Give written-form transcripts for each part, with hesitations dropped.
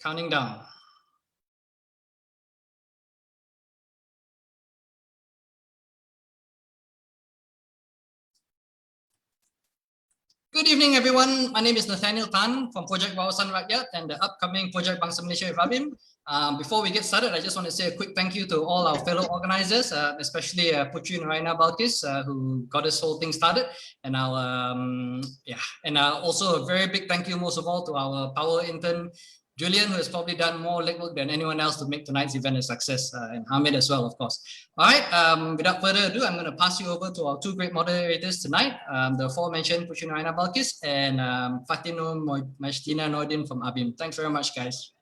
Counting down. Good evening, everyone. My name is Nathaniel Tan from Project Wawasan Rakyat and the upcoming Project Bangsa Malaysia with Abim. Before we get started, I just want to say a quick thank you to all our fellow organizers, especially Putri Naraina Balkis, who got this whole thing started, and also a very big thank you, most of all, to our power intern Julian, who has probably done more legwork than anyone else to make tonight's event a success, and Hamid as well, of course. All right, without further ado, I'm going to pass you over to our two great moderators tonight, the aforementioned Putri Naraina Balkis and Fatino Majtina Nordin from Abim. Thanks very much, guys.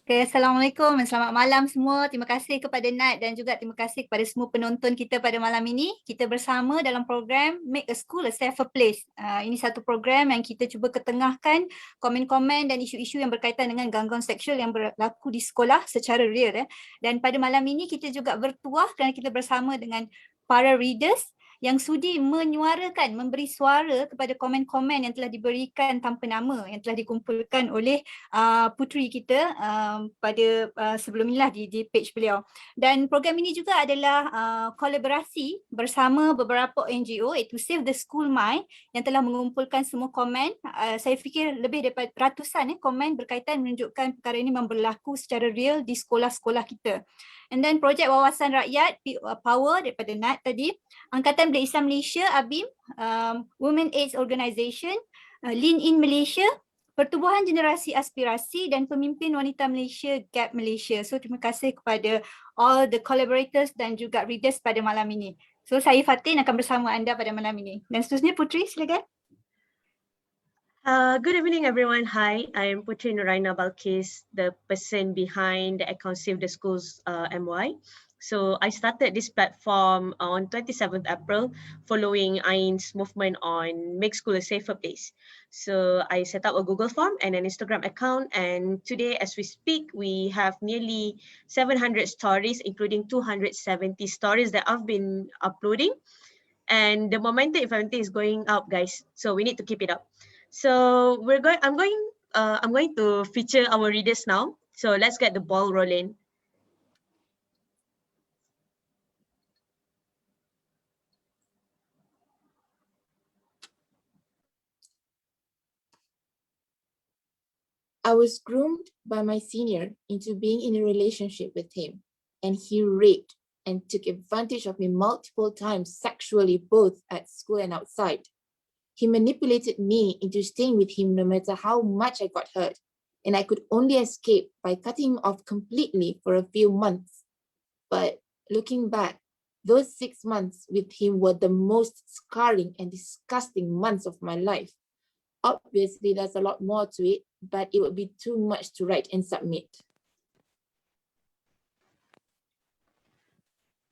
Okay, Assalamualaikum dan selamat malam semua. Terima kasih kepada Nat dan juga terima kasih kepada semua penonton kita pada malam ini. Kita bersama dalam program Make a School a Safer Place. Ini satu program yang kita cuba ketengahkan komen-komen dan isu-isu yang berkaitan dengan gangguan seksual yang berlaku di sekolah secara real. Dan pada malam ini kita juga bertuah kerana kita bersama dengan para readers yang sudi menyuarakan, memberi suara kepada komen-komen yang telah diberikan tanpa nama, yang telah dikumpulkan oleh putri kita pada sebelum inilah di page beliau. Dan program ini juga adalah kolaborasi bersama beberapa NGO iaitu Savetheschoolsmy yang telah mengumpulkan semua komen. Saya fikir lebih daripada ratusan komen berkaitan menunjukkan perkara ini berlaku secara real di sekolah-sekolah kita. And then projek wawasan rakyat, Power daripada Nat tadi, Angkatan Belia Islam Malaysia, ABIM, Women AIDS Organisation, Lean In Malaysia, Pertubuhan Generasi Aspirasi dan Pemimpin Wanita Malaysia, Gap Malaysia. So terima kasih kepada all the collaborators dan juga readers pada malam ini. So saya Fatin akan bersama anda pada malam ini. Dan seterusnya Putri, silakan. Good evening, everyone. Hi, I am Putri Naraina Balkis, the person behind the account Savetheschoolsmy. So I started this platform on 27th April following Ain's movement on Make School a Safer Place. So I set up a Google form and an Instagram account, and today as we speak, we have nearly 700 stories, including 270 stories that I've been uploading. And the momentum, if everything is going up, guys, so we need to keep it up. So I'm going to feature our readers now. So let's get the ball rolling. I was groomed by my senior into being in a relationship with him, and he raped and took advantage of me multiple times sexually, both at school and outside. He manipulated me into staying with him no matter how much I got hurt, and I could only escape by cutting him off completely for a few months. But looking back, those 6 months with him were the most scarring and disgusting months of my life. Obviously, there's a lot more to it, but it would be too much to write and submit.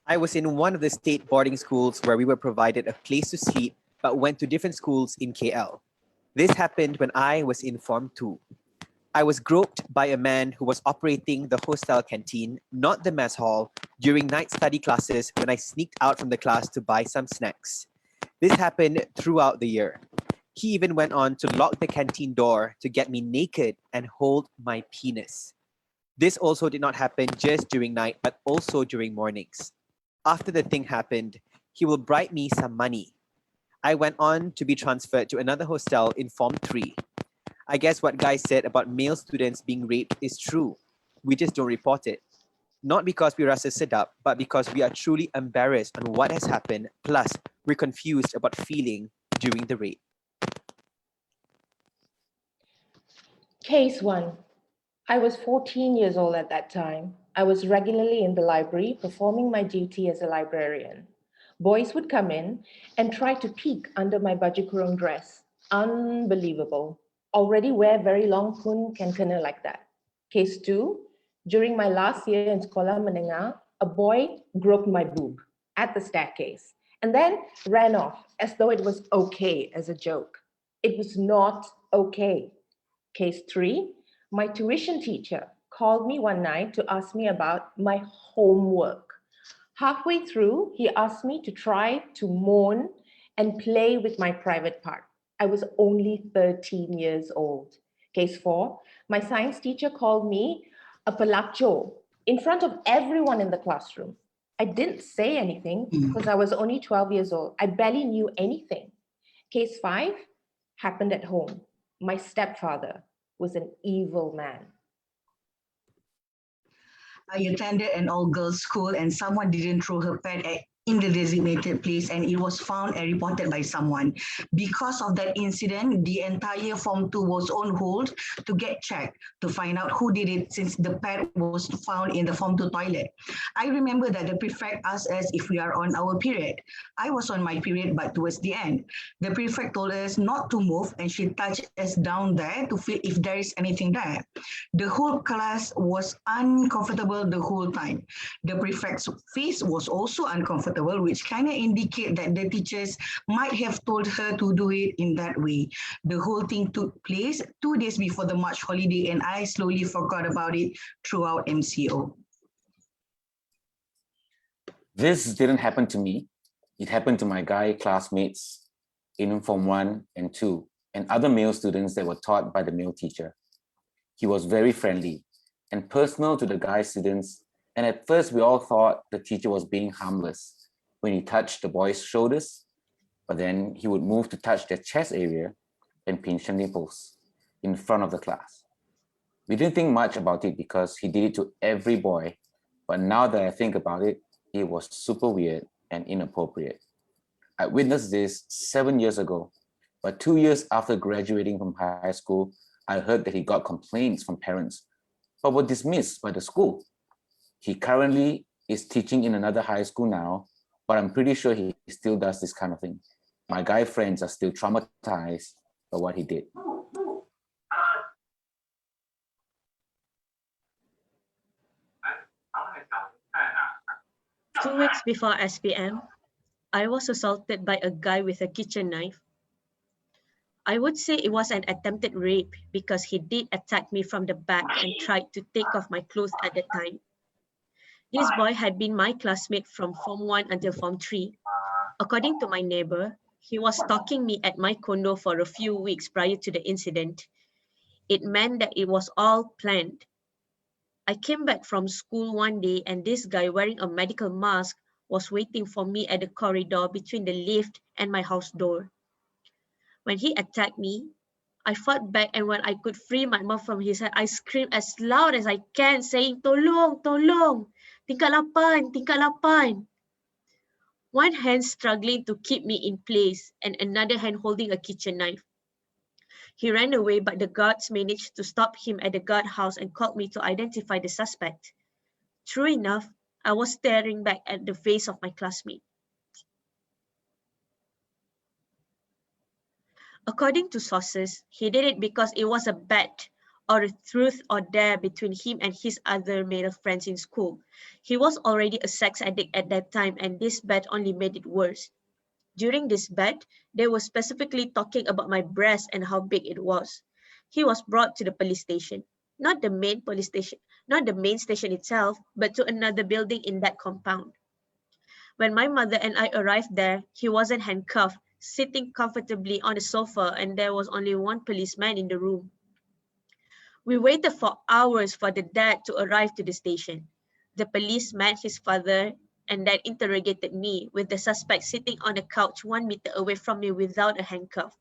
I was in one of the state boarding schools where we were provided a place to sleep but went to different schools in KL. This happened when I was in Form 2. I was groped by a man who was operating the hostel canteen, not the mess hall, during night study classes when I sneaked out from the class to buy some snacks. This happened throughout the year. He even went on to lock the canteen door to get me naked and hold my penis. This also did not happen just during night, but also during mornings. After the thing happened, he will bribe me some money. I went on to be transferred to another hostel in Form 3. I guess what Guy said about male students being raped is true. We just don't report it. Not because we rasa sedap, but because we are truly embarrassed on what has happened, plus we're confused about feeling during the rape. Case 1. I was 14 years old at that time. I was regularly in the library performing my duty as a librarian. Boys would come in and try to peek under my baju kurung dress. Unbelievable. Already wear very long pun can kena like that. Case 2. During my last year in sekolah menengah, a boy groped my boob at the staircase and then ran off as though it was okay as a joke. It was not okay. Case 3. My tuition teacher called me one night to ask me about my homework. Halfway through, he asked me to try to moan and play with my private part. I was only 13 years old. Case 4, my science teacher called me a pelacho in front of everyone in the classroom. I didn't say anything because I was only 12 years old. I barely knew anything. Case 5 happened at home. My stepfather was an evil man. I attended an all-girls school and someone didn't throw her pad in the designated place and it was found and reported by someone. Because of that incident, the entire Form 2 was on hold to get checked to find out who did it since the pad was found in the Form 2 toilet. I remember that the prefect asked us if we are on our period. I was on my period, but towards the end. The prefect told us not to move and she touched us down there to feel if there is anything there. The whole class was uncomfortable the whole time. The prefect's face was also uncomfortable, which kind of indicate that the teachers might have told her to do it in that way. The whole thing took place 2 days before the March holiday and I slowly forgot about it throughout MCO. This didn't happen to me. It happened to my guy classmates in Form 1 and 2 and other male students that were taught by the male teacher. He was very friendly and personal to the guy students, and at first we all thought the teacher was being harmless when he touched the boys' shoulders, but then he would move to touch their chest area and pinch their nipples in front of the class. We didn't think much about it because he did it to every boy, but now that I think about it, it was super weird and inappropriate. I witnessed this 7 years ago, but 2 years after graduating from high school, I heard that he got complaints from parents, but were dismissed by the school. He currently is teaching in another high school now, but I'm pretty sure he still does this kind of thing. My guy friends are still traumatized by what he did. Two weeks before SPM, I was assaulted by a guy with a kitchen knife. I would say it was an attempted rape because he did attack me from the back and tried to take off my clothes at the time. This boy had been my classmate from Form 1 until Form 3. According to my neighbor, he was stalking me at my condo for a few weeks prior to the incident. It meant that it was all planned. I came back from school one day and this guy wearing a medical mask was waiting for me at the corridor between the lift and my house door. When he attacked me, I fought back, and when I could free my mouth from his hand, I screamed as loud as I can, saying, "Tolong, tolong, tingkat 8, tingkat 8. One hand struggling to keep me in place and another hand holding a kitchen knife. He ran away, but the guards managed to stop him at the guardhouse and called me to identify the suspect. True enough, I was staring back at the face of my classmate. According to sources, he did it because it was a bet or a truth or dare between him and his other male friends in school. He was already a sex addict at that time, and this bet only made it worse. During this bet, they were specifically talking about my breast and how big it was. He was brought to the police station, not the main police station, not the main station itself, but to another building in that compound. When my mother and I arrived there, he wasn't handcuffed, sitting comfortably on the sofa, and there was only one policeman in the room. We waited for hours for the dad to arrive to the station. The police met his father and then interrogated me, with the suspect sitting on a couch 1 meter away from me without a handcuff.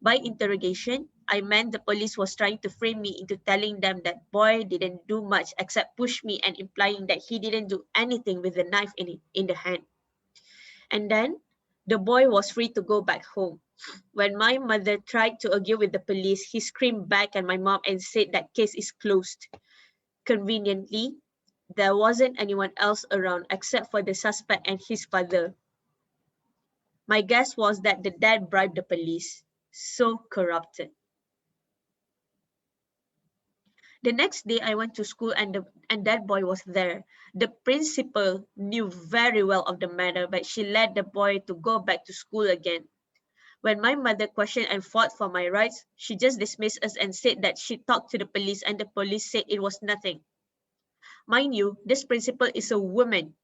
By interrogation, I meant the police was trying to frame me into telling them that boy didn't do much except push me and implying that he didn't do anything with the knife in the hand. And then the boy was free to go back home. When my mother tried to argue with the police, he screamed back at my mom and said that case is closed. Conveniently, there wasn't anyone else around except for the suspect and his father. My guess was that the dad bribed the police. So corrupted. The next day, I went to school and that boy was there. The principal knew very well of the matter, but she let the boy to go back to school again. When my mother questioned and fought for my rights, she just dismissed us and said that she talked to the police and the police said it was nothing. Mind you, this principal is a woman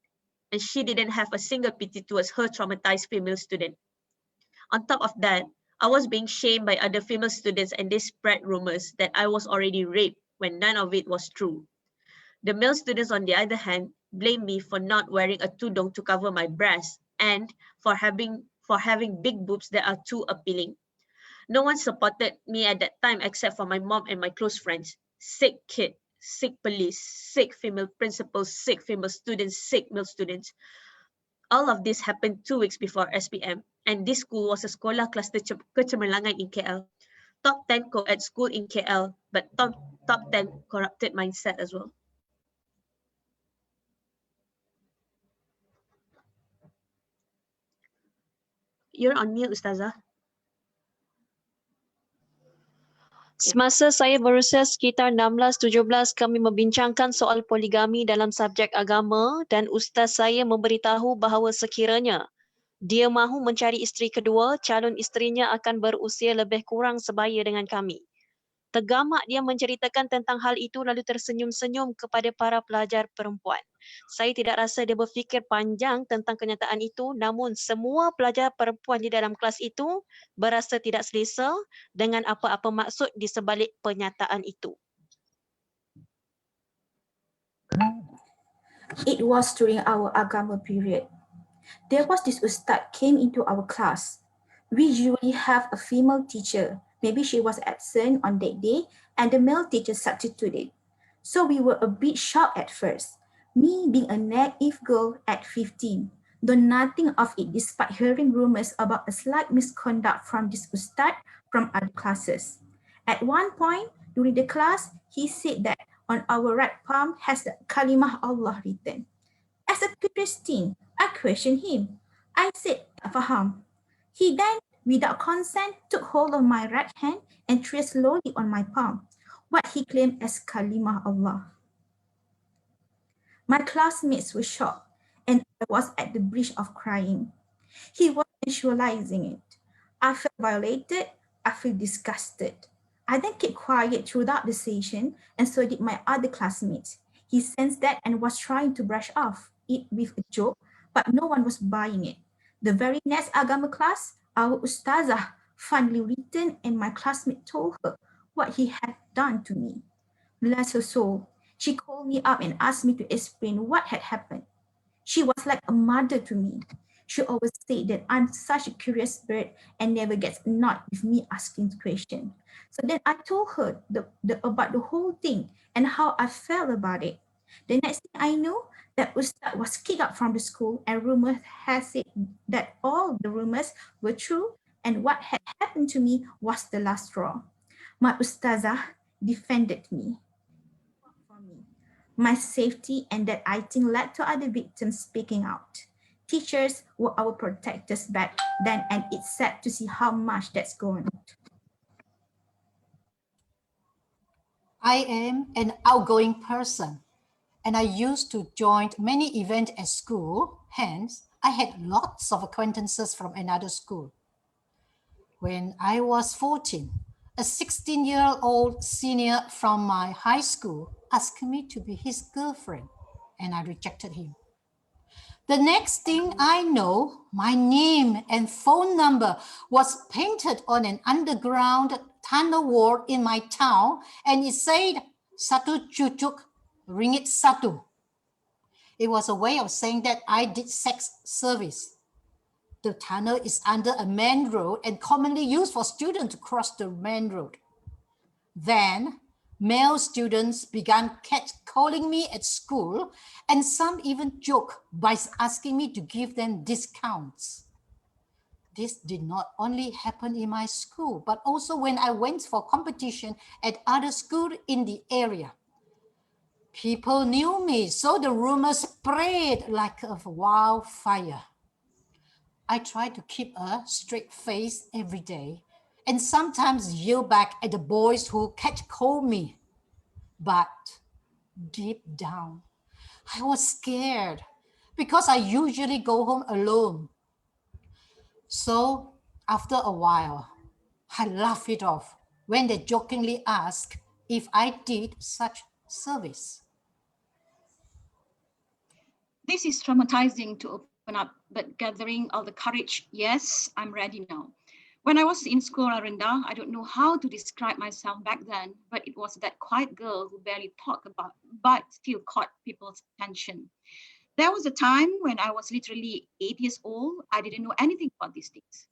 and she didn't have a single pity towards her traumatized female student. On top of that, I was being shamed by other female students and they spread rumors that I was already raped when none of it was true. The male students, on the other hand, blamed me for not wearing a tudung to cover my breasts and for having big boobs that are too appealing. No one supported me at that time except for my mom and my close friends. Sick kid, sick police, sick female principals, sick female students, sick male students. All of this happened 2 weeks before SPM, and this school was a sekolah cluster kecemerlangan in KL. Top 10 co-ed school in KL, but top 10 corrupted mindset as well. You're on mute, Ustazah. Semasa saya berusia sekitar 16-17, kami membincangkan soal poligami dalam subjek agama dan ustaz saya memberitahu bahawa sekiranya dia mahu mencari isteri kedua, calon isterinya akan berusia lebih kurang sebaya dengan kami. Tergamak dia menceritakan tentang hal itu lalu tersenyum-senyum kepada para pelajar perempuan. Saya tidak rasa dia berfikir panjang tentang kenyataan itu, namun semua pelajar perempuan di dalam kelas itu berasa tidak selesa dengan apa-apa maksud di sebalik pernyataan itu. It was during our agama period. There was this ustad came into our class. We usually have a female teacher. Maybe she was absent on that day and the male teacher substituted. So we were a bit shocked at first. Me being a naive girl at 15, though nothing of it despite hearing rumors about a slight misconduct from this ustad from other classes. At one point during the class, he said that on our right palm has the kalimah Allah written. As a curious thing, I questioned him. I said, tak faham. He then, without consent, took hold of my right hand and traced slowly on my palm what he claimed as kalimah Allah. My classmates were shocked and I was at the brink of crying. He was visualizing it. I felt violated. I felt disgusted. I then kept quiet throughout the session and so did my other classmates. He sensed that and was trying to brush off it with a joke, but no one was buying it. The very next agama class, our ustazah finally returned and my classmate told her what he had done to me. Bless her soul. She called me up and asked me to explain what had happened. She was like a mother to me. She always said that I'm such a curious bird and never gets annoyed with me asking questions. So then I told her about the whole thing and how I felt about it. The next thing I know, that ustad was kicked out from the school and rumor has it that all the rumors were true and what had happened to me was the last straw. My ustazah defended me. For me, my safety and that I think led to other victims speaking out. Teachers were our protectors back then and it's sad to see how much that's going on. I am an outgoing person and I used to join many events at school. Hence, I had lots of acquaintances from another school. When I was 14, a 16-year-old senior from my high school asked me to be his girlfriend and I rejected him. The next thing I know, my name and phone number was painted on an underground tunnel wall in my town and it said, "Satu cucuk, ringgit satu." It was a way of saying that I did sex service. The tunnel is under a main road and commonly used for students to cross the main road. Then, male students began catcalling me at school and some even joked by asking me to give them discounts. This did not only happen in my school, but also when I went for competition at other schools in the area. People knew me, so the rumors spread like a wildfire. I tried to keep a straight face every day and sometimes yell back at the boys who catcalled me. But deep down, I was scared because I usually go home alone. So after a while, I laughed it off when they jokingly asked if I did such service. This is traumatizing to open up, but gathering all the courage, yes, I'm ready now. When I was in sekolah rendah, I don't know how to describe myself back then, but it was that quiet girl who barely talked about, but still caught people's attention. There was a time when I was literally 8 years old. I didn't know anything about these things.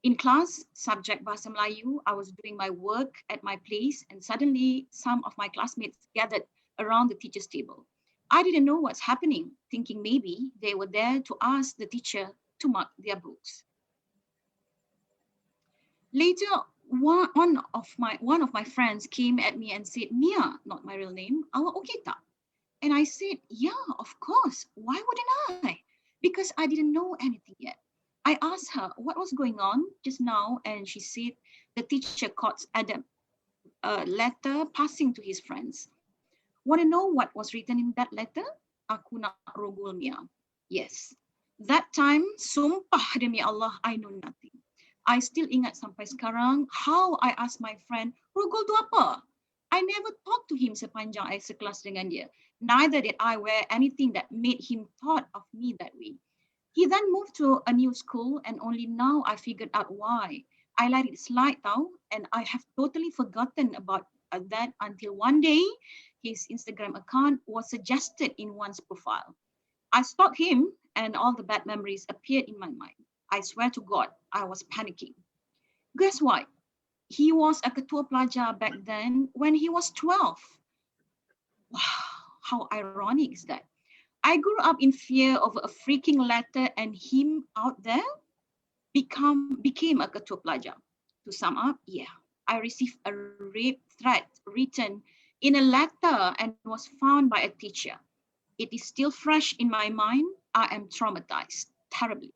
In class, subject Bahasa Melayu, I was doing my work at my place, and suddenly some of my classmates gathered around the teacher's table. I didn't know what's happening, thinking maybe they were there to ask the teacher to mark their books. Later, one of my friends came at me and said, "Mia," not my real name, "awak okay tak?" And I said, "Yeah, of course. Why wouldn't I?" Because I didn't know anything yet. I asked her what was going on just now, and she said the teacher caught Adam a letter passing to his friends. Want to know what was written in that letter? Aku nak rogol Mia. Yes. That time, sumpah demi Allah, I know nothing. I still ingat sampai sekarang how I asked my friend, "Rogol tu apa?" I never talked to him sepanjang I sekelas dengan dia. Neither did I wear anything that made him thought of me that way. He then moved to a new school, and only now I figured out why. I let it slide tau, and I have totally forgotten about that until one day, his Instagram account was suggested in one's profile. I stalked him, and all the bad memories appeared in my mind. I swear to God, I was panicking. Guess what? He was a ketua pelajar back then when he was 12. Wow, how ironic is that? I grew up in fear of a freaking letter, and him out there became a ketua pelajar. To sum up, yeah, I received a rape threat written in a letter and was found by a teacher. It is still fresh in my mind. I am traumatized terribly.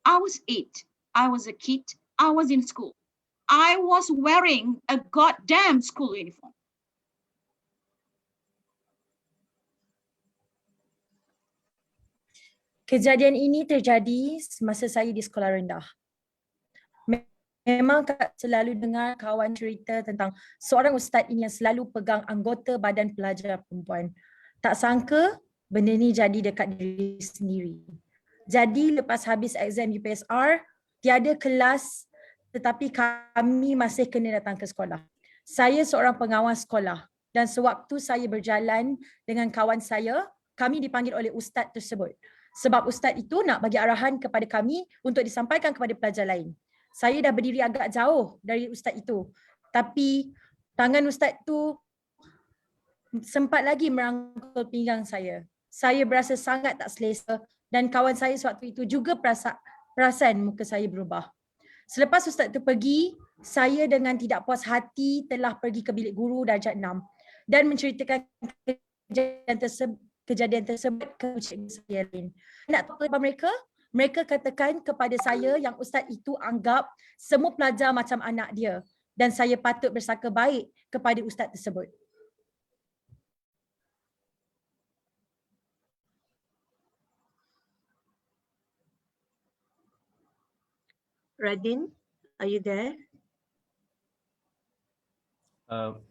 I was 8. I was a kid. I was in school. I was wearing a goddamn school uniform. Kejadian ini terjadi semasa saya di sekolah rendah. Memang selalu dengar kawan cerita tentang seorang ustaz ini yang selalu pegang anggota badan pelajar perempuan. Tak sangka benda ni jadi dekat diri sendiri. Jadi lepas habis exam UPSR, tiada kelas tetapi kami masih kena datang ke sekolah. Saya seorang pengawas sekolah dan sewaktu saya berjalan dengan kawan saya, kami dipanggil oleh ustaz tersebut. Sebab ustaz itu nak bagi arahan kepada kami untuk disampaikan kepada pelajar lain. Saya dah berdiri agak jauh dari ustaz itu. Tapi tangan ustaz itu sempat lagi merangkul pinggang saya. Saya berasa sangat tak selesa dan kawan saya sewaktu itu juga perasan muka saya berubah. Selepas ustaz itu pergi, saya dengan tidak puas hati telah pergi ke bilik guru darjah 6 dan menceritakan kejadian tersebut ke cikgu saya lain. Nak tahu apa mereka? Mereka katakan kepada saya yang ustaz itu anggap semua pelajar macam anak dia dan saya patut bersangka baik kepada ustaz tersebut. Radin, are you there?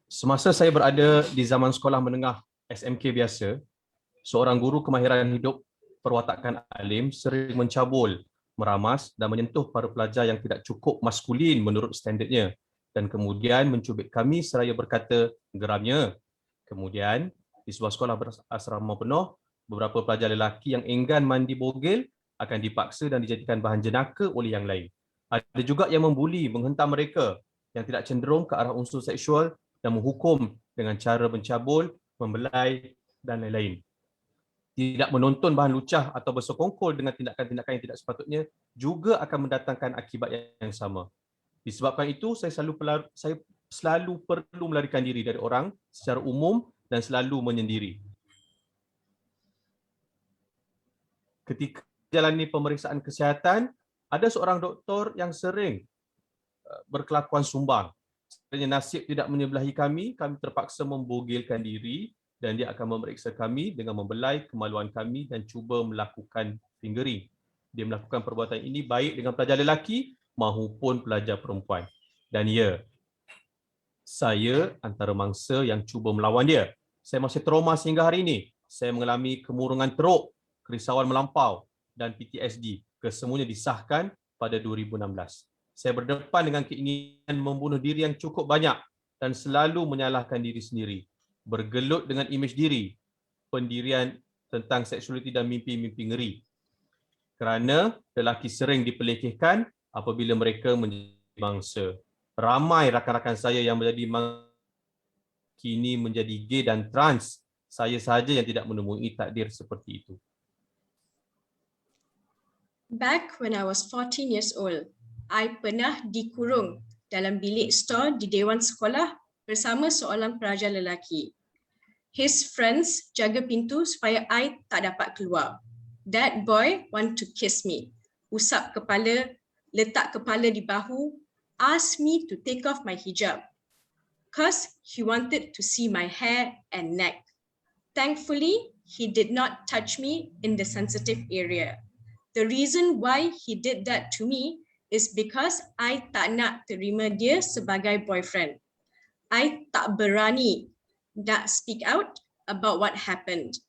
Semasa saya berada di zaman sekolah menengah SMK biasa, seorang guru kemahiran hidup perwatakan alim sering mencabul, meramas dan menyentuh para pelajar yang tidak cukup maskulin menurut standardnya dan kemudian mencubit kami seraya berkata, "Geramnya." Kemudian, di sebuah sekolah berasrama penuh, beberapa pelajar lelaki yang enggan mandi bogel akan dipaksa dan dijadikan bahan jenaka oleh yang lain. Ada juga yang membuli, menghentam mereka yang tidak cenderung ke arah unsur seksual dan menghukum dengan cara mencabul, membelai dan lain-lain. Tidak menonton bahan lucah atau bersekongkol dengan tindakan-tindakan yang tidak sepatutnya juga akan mendatangkan akibat yang sama. Disebabkan itu, saya selalu perlu melarikan diri dari orang secara umum dan selalu menyendiri. Ketika jalani pemeriksaan kesihatan, ada seorang doktor yang sering berkelakuan sumbang. Sekiranya nasib tidak menyebelahi kami terpaksa membogilkan diri dan dia akan memeriksa kami dengan membelai kemaluan kami dan cuba melakukan fingering. Dia melakukan perbuatan ini baik dengan pelajar lelaki maupun pelajar perempuan. Dan ya, saya antara mangsa yang cuba melawan dia. Saya masih trauma sehingga hari ini. Saya mengalami kemurungan teruk, kerisauan melampau dan PTSD. Kesemuanya disahkan pada 2016. Saya berdepan dengan keinginan membunuh diri yang cukup banyak dan selalu menyalahkan diri sendiri. Bergelut dengan imej diri, pendirian tentang seksualiti dan mimpi-mimpi ngeri. Kerana lelaki sering dipelekehkan apabila mereka menjadi mangsa. Ramai rakan-rakan saya yang menjadi mangsa kini menjadi gay dan trans. Saya sahaja yang tidak menemui takdir seperti itu. Back when I was 14 years old, I pernah dikurung dalam bilik stor di Dewan Sekolah bersama seorang pelajar lelaki. His friends jaga pintu supaya I tak dapat keluar. That boy want to kiss me, usap kepala, letak kepala di bahu, ask me to take off my hijab, cause he wanted to see my hair and neck. Thankfully, he did not touch me in the sensitive area. The reason why he did that to me is because I tak nak terima dia sebagai boyfriend. I tak berani nak speak out about what happened.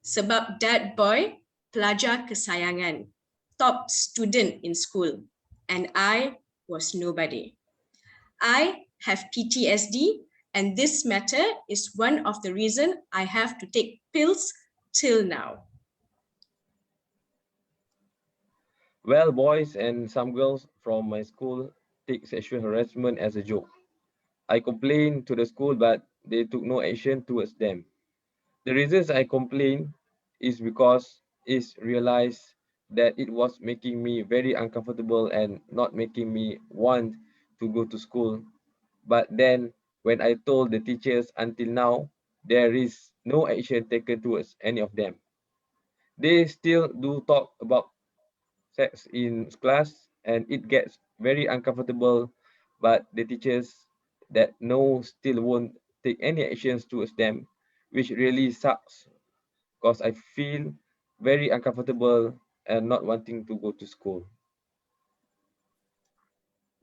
Sebab that boy pelajar kesayangan, top student in school, and I was nobody. I have PTSD, and this matter is one of the reasons I have to take pills till now. Well, boys and some girls from my school take sexual harassment as a joke. I complained to the school, but they took no action towards them. The reasons I complained is because it's realized that it was making me very uncomfortable and not making me want to go to school. But then when I told the teachers until now, there is no action taken towards any of them. They still do talk about sex in class and it gets very uncomfortable, but the teachers that know still won't take any actions towards them, which really sucks because I feel very uncomfortable and not wanting to go to school.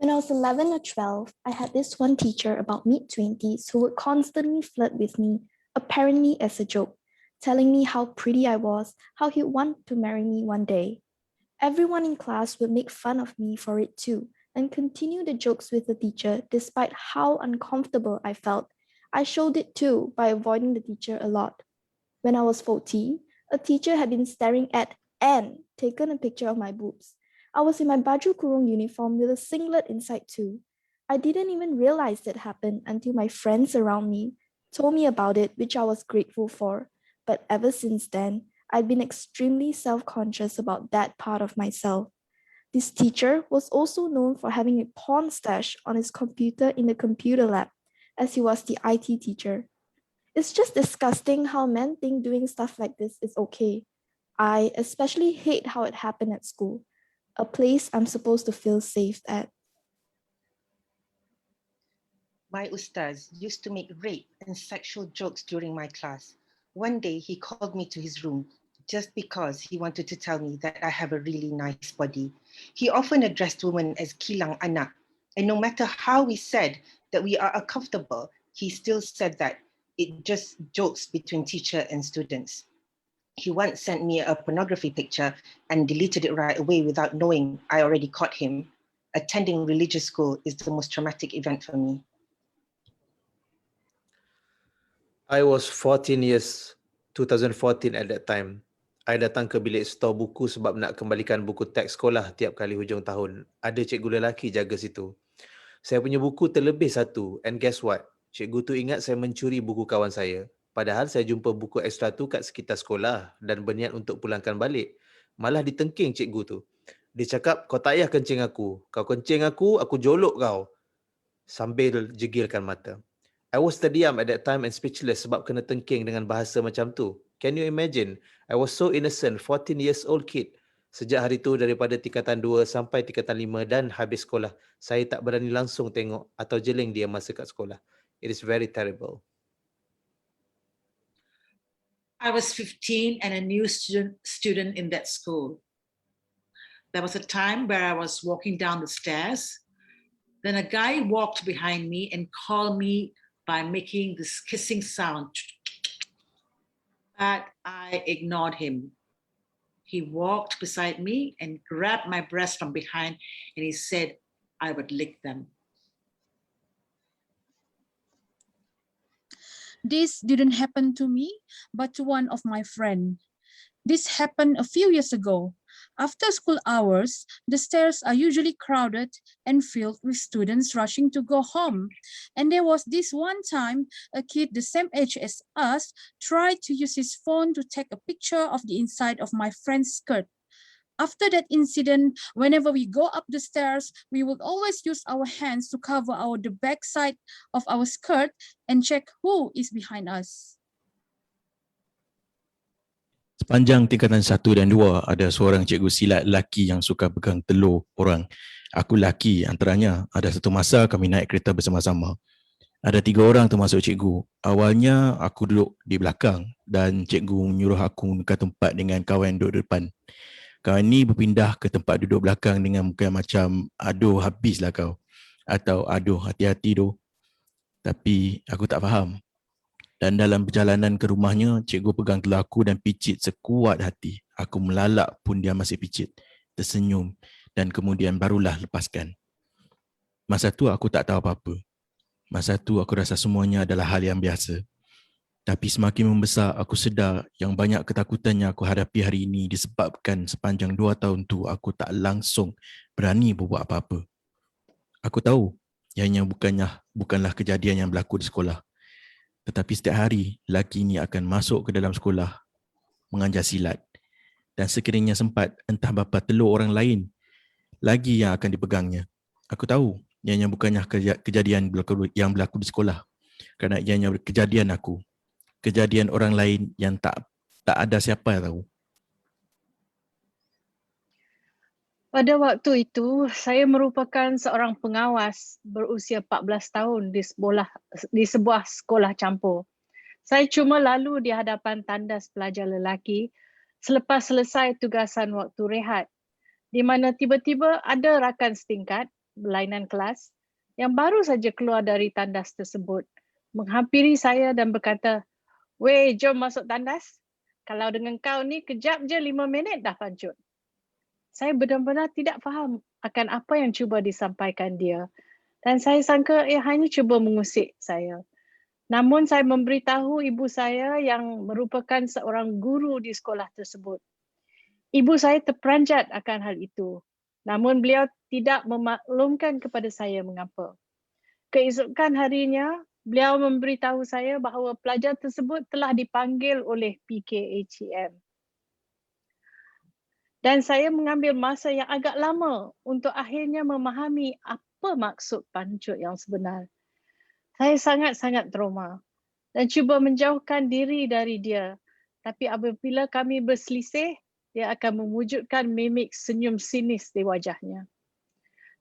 When I was 11 or 12, I had this one teacher about mid-20s who would constantly flirt with me, apparently as a joke, telling me how pretty I was, how he'd want to marry me one day. Everyone in class would make fun of me for it too, and continue the jokes with the teacher despite how uncomfortable I felt. I showed it too by avoiding the teacher a lot. When I was 14, a teacher had been staring at and taken a picture of my boobs. I was in my baju kurung uniform with a singlet inside too. I didn't even realize that happened until my friends around me told me about it, which I was grateful for. But ever since then, I'd been extremely self-conscious about that part of myself. This teacher was also known for having a porn stash on his computer in the computer lab, as he was the IT teacher. It's just disgusting how men think doing stuff like this is okay. I especially hate how it happened at school, a place I'm supposed to feel safe at. My ustaz used to make rape and sexual jokes during my class. One day he called me to his room just because he wanted to tell me that I have a really nice body. He often addressed women as kilang anak, and no matter how we said that we are uncomfortable, he still said that it just jokes between teacher and students. He once sent me a pornography picture and deleted it right away without knowing I already caught him. Attending religious school is the most traumatic event for me. I was 14 years, 2014 at that time. I datang ke bilik store buku sebab nak kembalikan buku teks sekolah tiap kali hujung tahun. Ada cikgu lelaki jaga situ. Saya punya buku terlebih satu, and guess what? Cikgu tu ingat saya mencuri buku kawan saya. Padahal saya jumpa buku ekstra tu kat sekitar sekolah dan berniat untuk pulangkan balik. Malah ditengking cikgu tu. Dia cakap, kau tak payah kencing aku. Kau kencing aku jolok kau. Sambil jegilkan mata. I was terdiam at that time and speechless sebab kena tengking dengan bahasa macam tu. Can you imagine? I was so innocent, 14 years old kid. Sejak hari tu daripada tingkatan 2 sampai tingkatan 5 dan habis sekolah, saya tak berani langsung tengok atau jeling dia masa kat sekolah. It is very terrible. I was 15 and a new student in that school. There was a time where I was walking down the stairs. Then a guy walked behind me and called me by making this kissing sound. But I ignored him. He walked beside me and grabbed my breast from behind and he said, I would lick them. This didn't happen to me, but to one of my friends. This happened a few years ago. After school hours, the stairs are usually crowded and filled with students rushing to go home. And there was this one time, a kid the same age as us tried to use his phone to take a picture of the inside of my friend's skirt. After that incident, whenever we go up the stairs, we would always use our hands to cover the back side of our skirt and check who is behind us. Sepanjang tingkatan 1 dan 2, ada seorang cikgu silat lelaki yang suka pegang telur orang. Aku lelaki antaranya. Ada satu masa kami naik kereta bersama-sama. Ada 3 orang termasuk cikgu. Awalnya aku duduk di belakang dan cikgu menyuruh aku ke tempat dengan kawan duduk depan. Kawan ni berpindah ke tempat duduk belakang dengan muka macam aduh habislah kau. Atau aduh hati-hati tu. Tapi aku tak faham. Dan dalam perjalanan ke rumahnya, cikgu pegang telur aku dan picit sekuat hati. Aku melalak pun dia masih picit. Tersenyum dan kemudian barulah lepaskan. Masa tu aku tak tahu apa-apa. Masa tu aku rasa semuanya adalah hal yang biasa. Tapi semakin membesar, aku sedar yang banyak ketakutan yang aku hadapi hari ini disebabkan sepanjang 2 tahun tu aku tak langsung berani berbuat apa-apa. Aku tahu ianya bukanlah kejadian yang berlaku di sekolah. Tetapi setiap hari, lelaki ini akan masuk ke dalam sekolah mengajar silat. Dan sekiranya sempat, entah berapa telur orang lain lagi yang akan dipegangnya. Aku tahu, ianya bukanlah kejadian yang berlaku di sekolah. Kerana ianya kejadian aku. Kejadian orang lain yang tak ada siapa yang tahu. Pada waktu itu, saya merupakan seorang pengawas berusia 14 tahun di sebuah sekolah campur. Saya cuma lalu di hadapan tandas pelajar lelaki selepas selesai tugasan waktu rehat, di mana tiba-tiba ada rakan setingkat, berlainan kelas, yang baru saja keluar dari tandas tersebut, menghampiri saya dan berkata, "Weh, jom masuk tandas. Kalau dengan kau ni, kejap je 5 minit dah pancut." Saya benar-benar tidak faham akan apa yang cuba disampaikan dia. Dan saya sangka hanya cuba mengusik saya. Namun saya memberitahu ibu saya yang merupakan seorang guru di sekolah tersebut. Ibu saya terperanjat akan hal itu. Namun beliau tidak memaklumkan kepada saya mengapa. Keesokan harinya, beliau memberitahu saya bahawa pelajar tersebut telah dipanggil oleh PKHEM. Dan saya mengambil masa yang agak lama untuk akhirnya memahami apa maksud pancut yang sebenar. Saya sangat-sangat trauma dan cuba menjauhkan diri dari dia. Tapi apabila kami berselisih, dia akan mewujudkan mimik senyum sinis di wajahnya.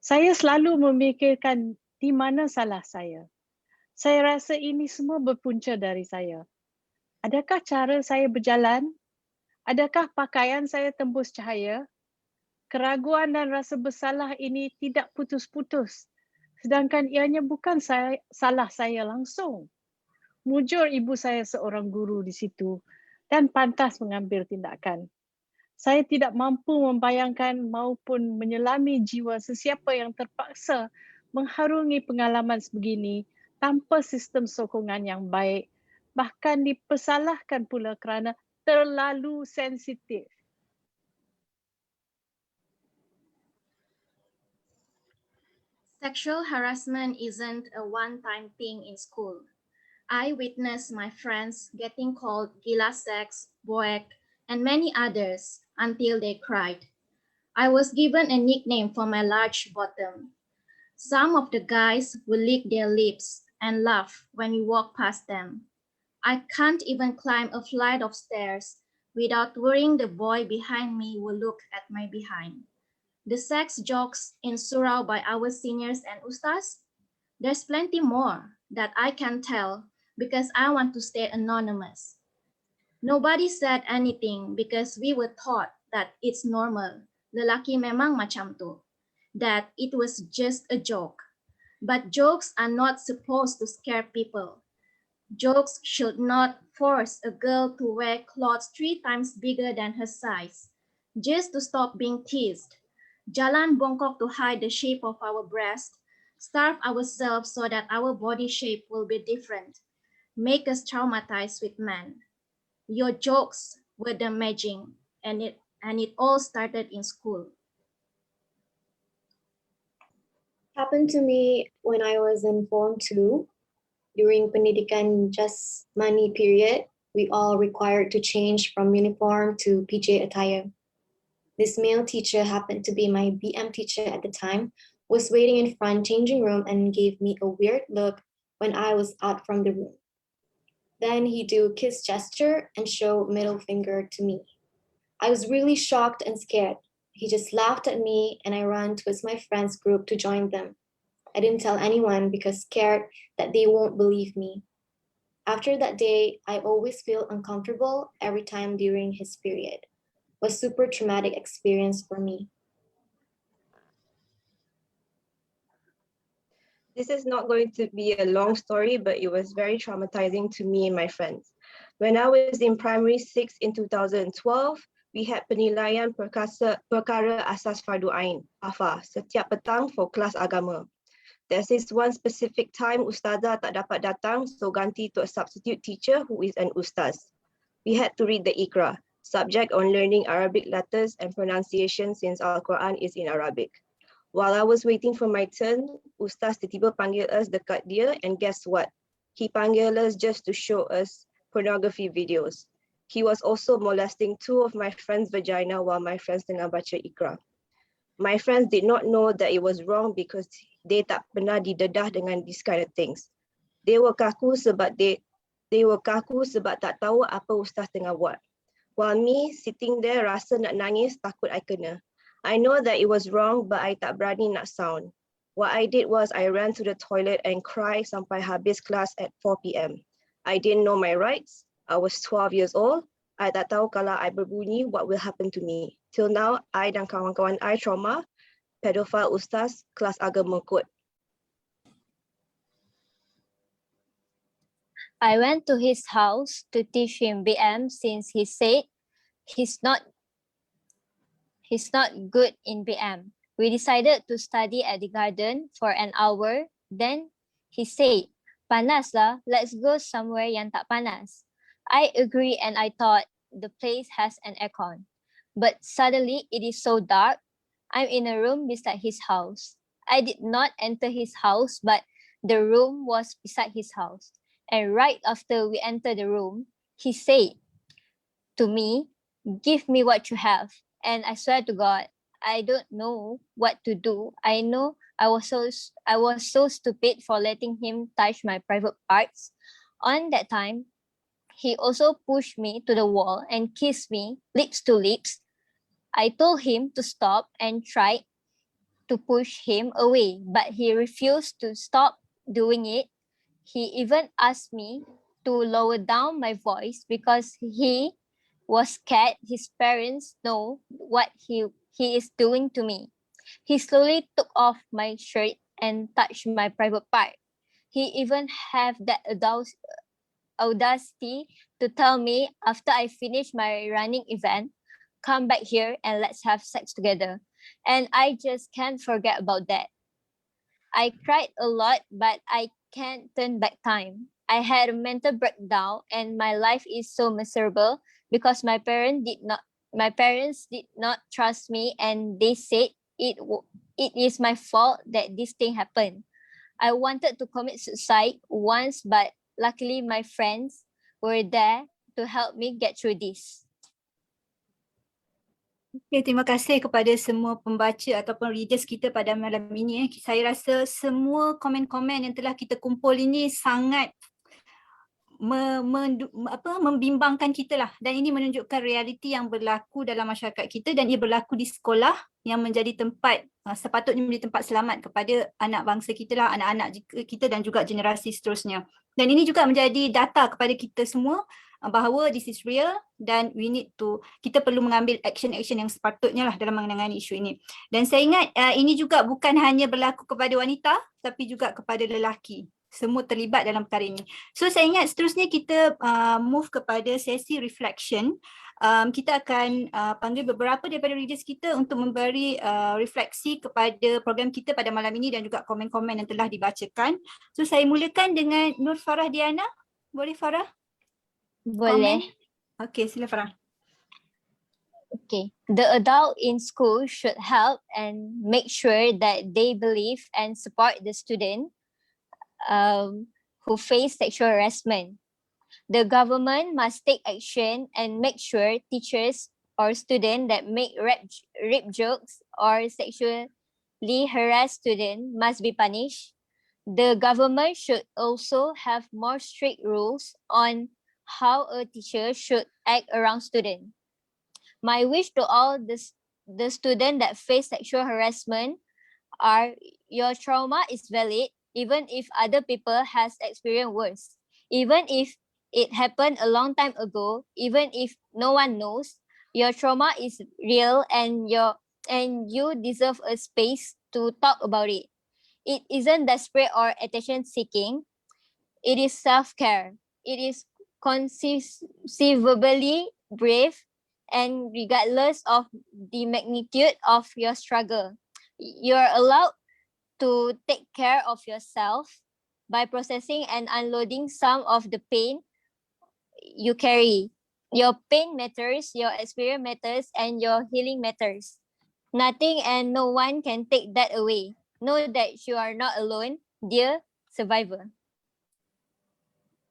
Saya selalu memikirkan di mana salah saya. Saya rasa ini semua berpunca dari saya. Adakah cara saya berjalan? Adakah pakaian saya tembus cahaya? Keraguan dan rasa bersalah ini tidak putus-putus, sedangkan ianya bukan salah saya langsung. Mujur ibu saya seorang guru di situ dan pantas mengambil tindakan. Saya tidak mampu membayangkan maupun menyelami jiwa sesiapa yang terpaksa mengharungi pengalaman sebegini tanpa sistem sokongan yang baik, bahkan dipersalahkan pula kerana terlalu sensitif. Sexual harassment isn't a one-time thing in school. I witnessed my friends getting called gila sex, boek, and many others until they cried. I was given a nickname for my large bottom. Some of the guys would lick their lips and laugh when we walk past them. I can't even climb a flight of stairs without worrying the boy behind me will look at my behind. The sex jokes in surau by our seniors and ustas, there's plenty more that I can tell because I want to stay anonymous. Nobody said anything because we were taught that it's normal, lelaki memang macam tu, that it was just a joke. But jokes are not supposed to scare people. Jokes should not force a girl to wear clothes 3 times bigger than her size just to stop being teased. jalan bongkok to hide the shape of our breast, starve ourselves so that our body shape will be different, make us traumatized with men. Your jokes were damaging, and it all started in school. Happened to me when I was in Form 2. During pendidikan just money period, we all required to change from uniform to PJ attire. This male teacher happened to be my BM teacher at the time, was waiting in front changing room and gave me a weird look when I was out from the room. Then he do kiss gesture and show middle finger to me. I was really shocked and scared. He just laughed at me and I ran towards my friends group to join them. I didn't tell anyone because scared that they won't believe me. After that day, I always feel uncomfortable every time during his period. It was super traumatic experience for me. This is not going to be a long story, but it was very traumatizing to me and my friends. When I was in primary 6 in 2012, we had penilaian perkara asas fardu ain, AFA, setiap petang for kelas agama. There's this one specific time ustazah tak dapat datang, so ganti to a substitute teacher who is an ustaz. We had to read the Iqra, subject on learning Arabic letters and pronunciation since Al-Quran is in Arabic. While I was waiting for my turn, ustaz tiba-tiba panggil us dekat dia, and guess what? He panggil us just to show us pornography videos. He was also molesting 2 of my friends' vagina while my friends tengah baca Iqra. My friends did not know that it was wrong because they tak pernah didedah dengan this kind of things. They were kaku sebab tak tahu apa ustaz tengah buat. While me sitting there rasa nak nangis, takut I kena. I know that it was wrong, but I tak berani nak sound. What I did was I ran to the toilet and cried sampai habis kelas at 4 p.m. I didn't know my rights. I was 12 years old. I tak tahu kalau I berbunyi, what will happen to me. Till now, I dan kawan-kawan I trauma, pedophile ustaz, kelas agama kot. I went to his house to teach him BM since he said he's not good in BM. We decided to study at the garden for an hour. Then he said, "Panas lah, let's go somewhere yang tak panas." I agree and I thought the place has an aircon. But suddenly it is so dark. I'm in a room beside his house. I did not enter his house, but the room was beside his house. And right after we entered the room, he said to me, "Give me what you have." And I swear to God, I don't know what to do. I know I was so stupid for letting him touch my private parts. On that time, he also pushed me to the wall and kissed me lips to lips. I told him to stop and tried to push him away, but he refused to stop doing it. He even asked me to lower down my voice because he was scared his parents know what he is doing to me. He slowly took off my shirt and touched my private part. He even had that audacity to tell me after I finished my running event, "Come back here and let's have sex together." And I just can't forget about that. I cried a lot, but I can't turn back time. I had a mental breakdown and my life is so miserable because my parents did not trust me and they said it is my fault that this thing happened. I wanted to commit suicide once, but luckily my friends were there to help me get through this. Okay, terima kasih kepada semua pembaca ataupun readers kita pada malam ini. Saya rasa semua komen-komen yang telah kita kumpul ini sangat membimbangkan kita lah, dan ini menunjukkan realiti yang berlaku dalam masyarakat kita dan ia berlaku di sekolah yang menjadi tempat sepatutnya menjadi tempat selamat kepada anak bangsa kita lah, anak-anak kita dan juga generasi seterusnya. Dan ini juga menjadi data kepada kita semua bahawa this is real dan kita perlu mengambil action-action yang sepatutnya lah dalam menangani isu ini. Dan saya ingat ini juga bukan hanya berlaku kepada wanita tapi juga kepada lelaki. semua terlibat dalam perkara ini. So saya ingat seterusnya kita move kepada sesi reflection. Kita akan panggil beberapa daripada readers kita untuk memberi refleksi kepada program kita pada malam ini dan juga komen-komen yang telah dibacakan. So saya mulakan dengan Nur Farah Diana. Boleh Farah? Boleh. Okey, sila Farah. Okay. The adult in school should help and make sure that they believe and support the student who face sexual harassment. The government must take action and make sure teachers or students that make rape jokes or sexually harass students must be punished. The government should also have more strict rules on how a teacher should act around students. My wish to all the students that face sexual harassment are your trauma is valid even if other people has experienced worse. Even if it happened a long time ago, even if no one knows, your trauma is real and you deserve a space to talk about it. It isn't desperate or attention seeking. It is self-care. It is conceivably brave and regardless of the magnitude of your struggle. You're allowed to take care of yourself by processing and unloading some of the pain you carry. Your pain matters, your experience matters, and your healing matters. Nothing and no one can take that away. Know that you are not alone, dear survivor.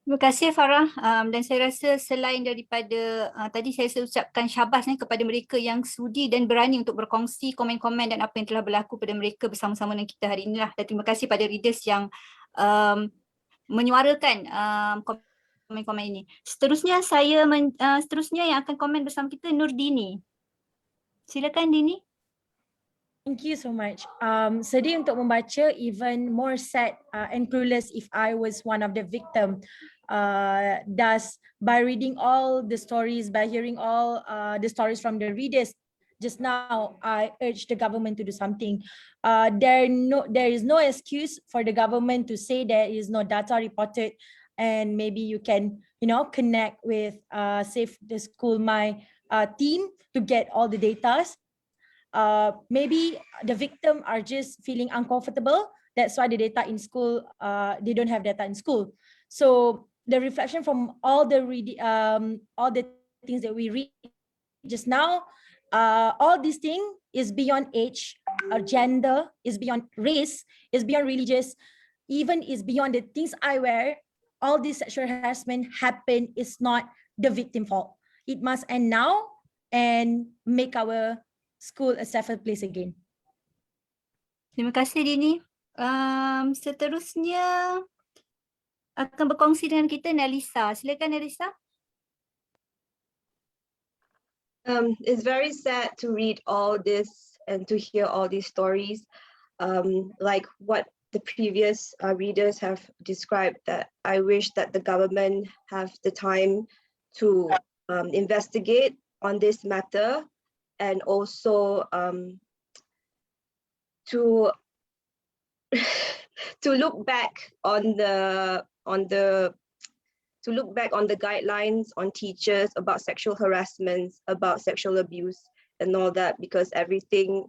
Terima kasih Farah, dan saya rasa selain daripada tadi saya ucapkan syabas kepada mereka yang sudi dan berani untuk berkongsi komen-komen dan apa yang telah berlaku pada mereka bersama-sama dengan kita hari inilah, dan terima kasih pada readers yang menyuarakan komen-komen ini. Seterusnya seterusnya yang akan komen bersama kita Nurdini. Silakan Dini. Thank you so much. Sedih untuk membaca, even more sad and clueless if I was one of the victim. Thus, by reading all the stories, by hearing all the stories from the readers, just now I urge the government to do something. There is no excuse for the government to say there is no data reported, and maybe you can, connect with Savetheschoolsmy team to get all the data. Maybe the victim are just feeling uncomfortable. That's why the data in school, they don't have data in school. So the reflection from all the things that we read just now, all these things is beyond age, gender, is beyond race, is beyond religious, even is beyond the things I wear. All this sexual harassment happen is not the victim fault. It must end now and make our school a safer place again. Terima kasih Dini. Seterusnya akan berkongsi dengan kita Nelisa. Silakan Nelisa. It's very sad to read all this and to hear all these stories, like what the previous readers have described, that I wish that the government have the time to investigate on this matter, and also to look back on the guidelines on teachers about sexual harassment, about sexual abuse and all that, because everything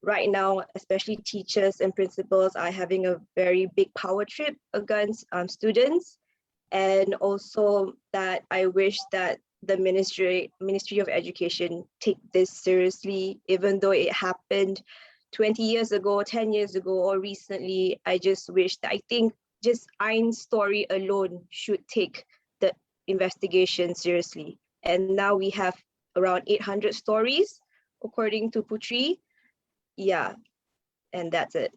right now, especially teachers and principals, are having a very big power trip against students. And also that I wish that the Ministry of Education take this seriously, even though it happened 20 years ago, 10 years ago, or recently. I just wish that, I think just Ain's story alone should take the investigation seriously. And now we have around 800 stories, according to Putri. Yeah, and that's it.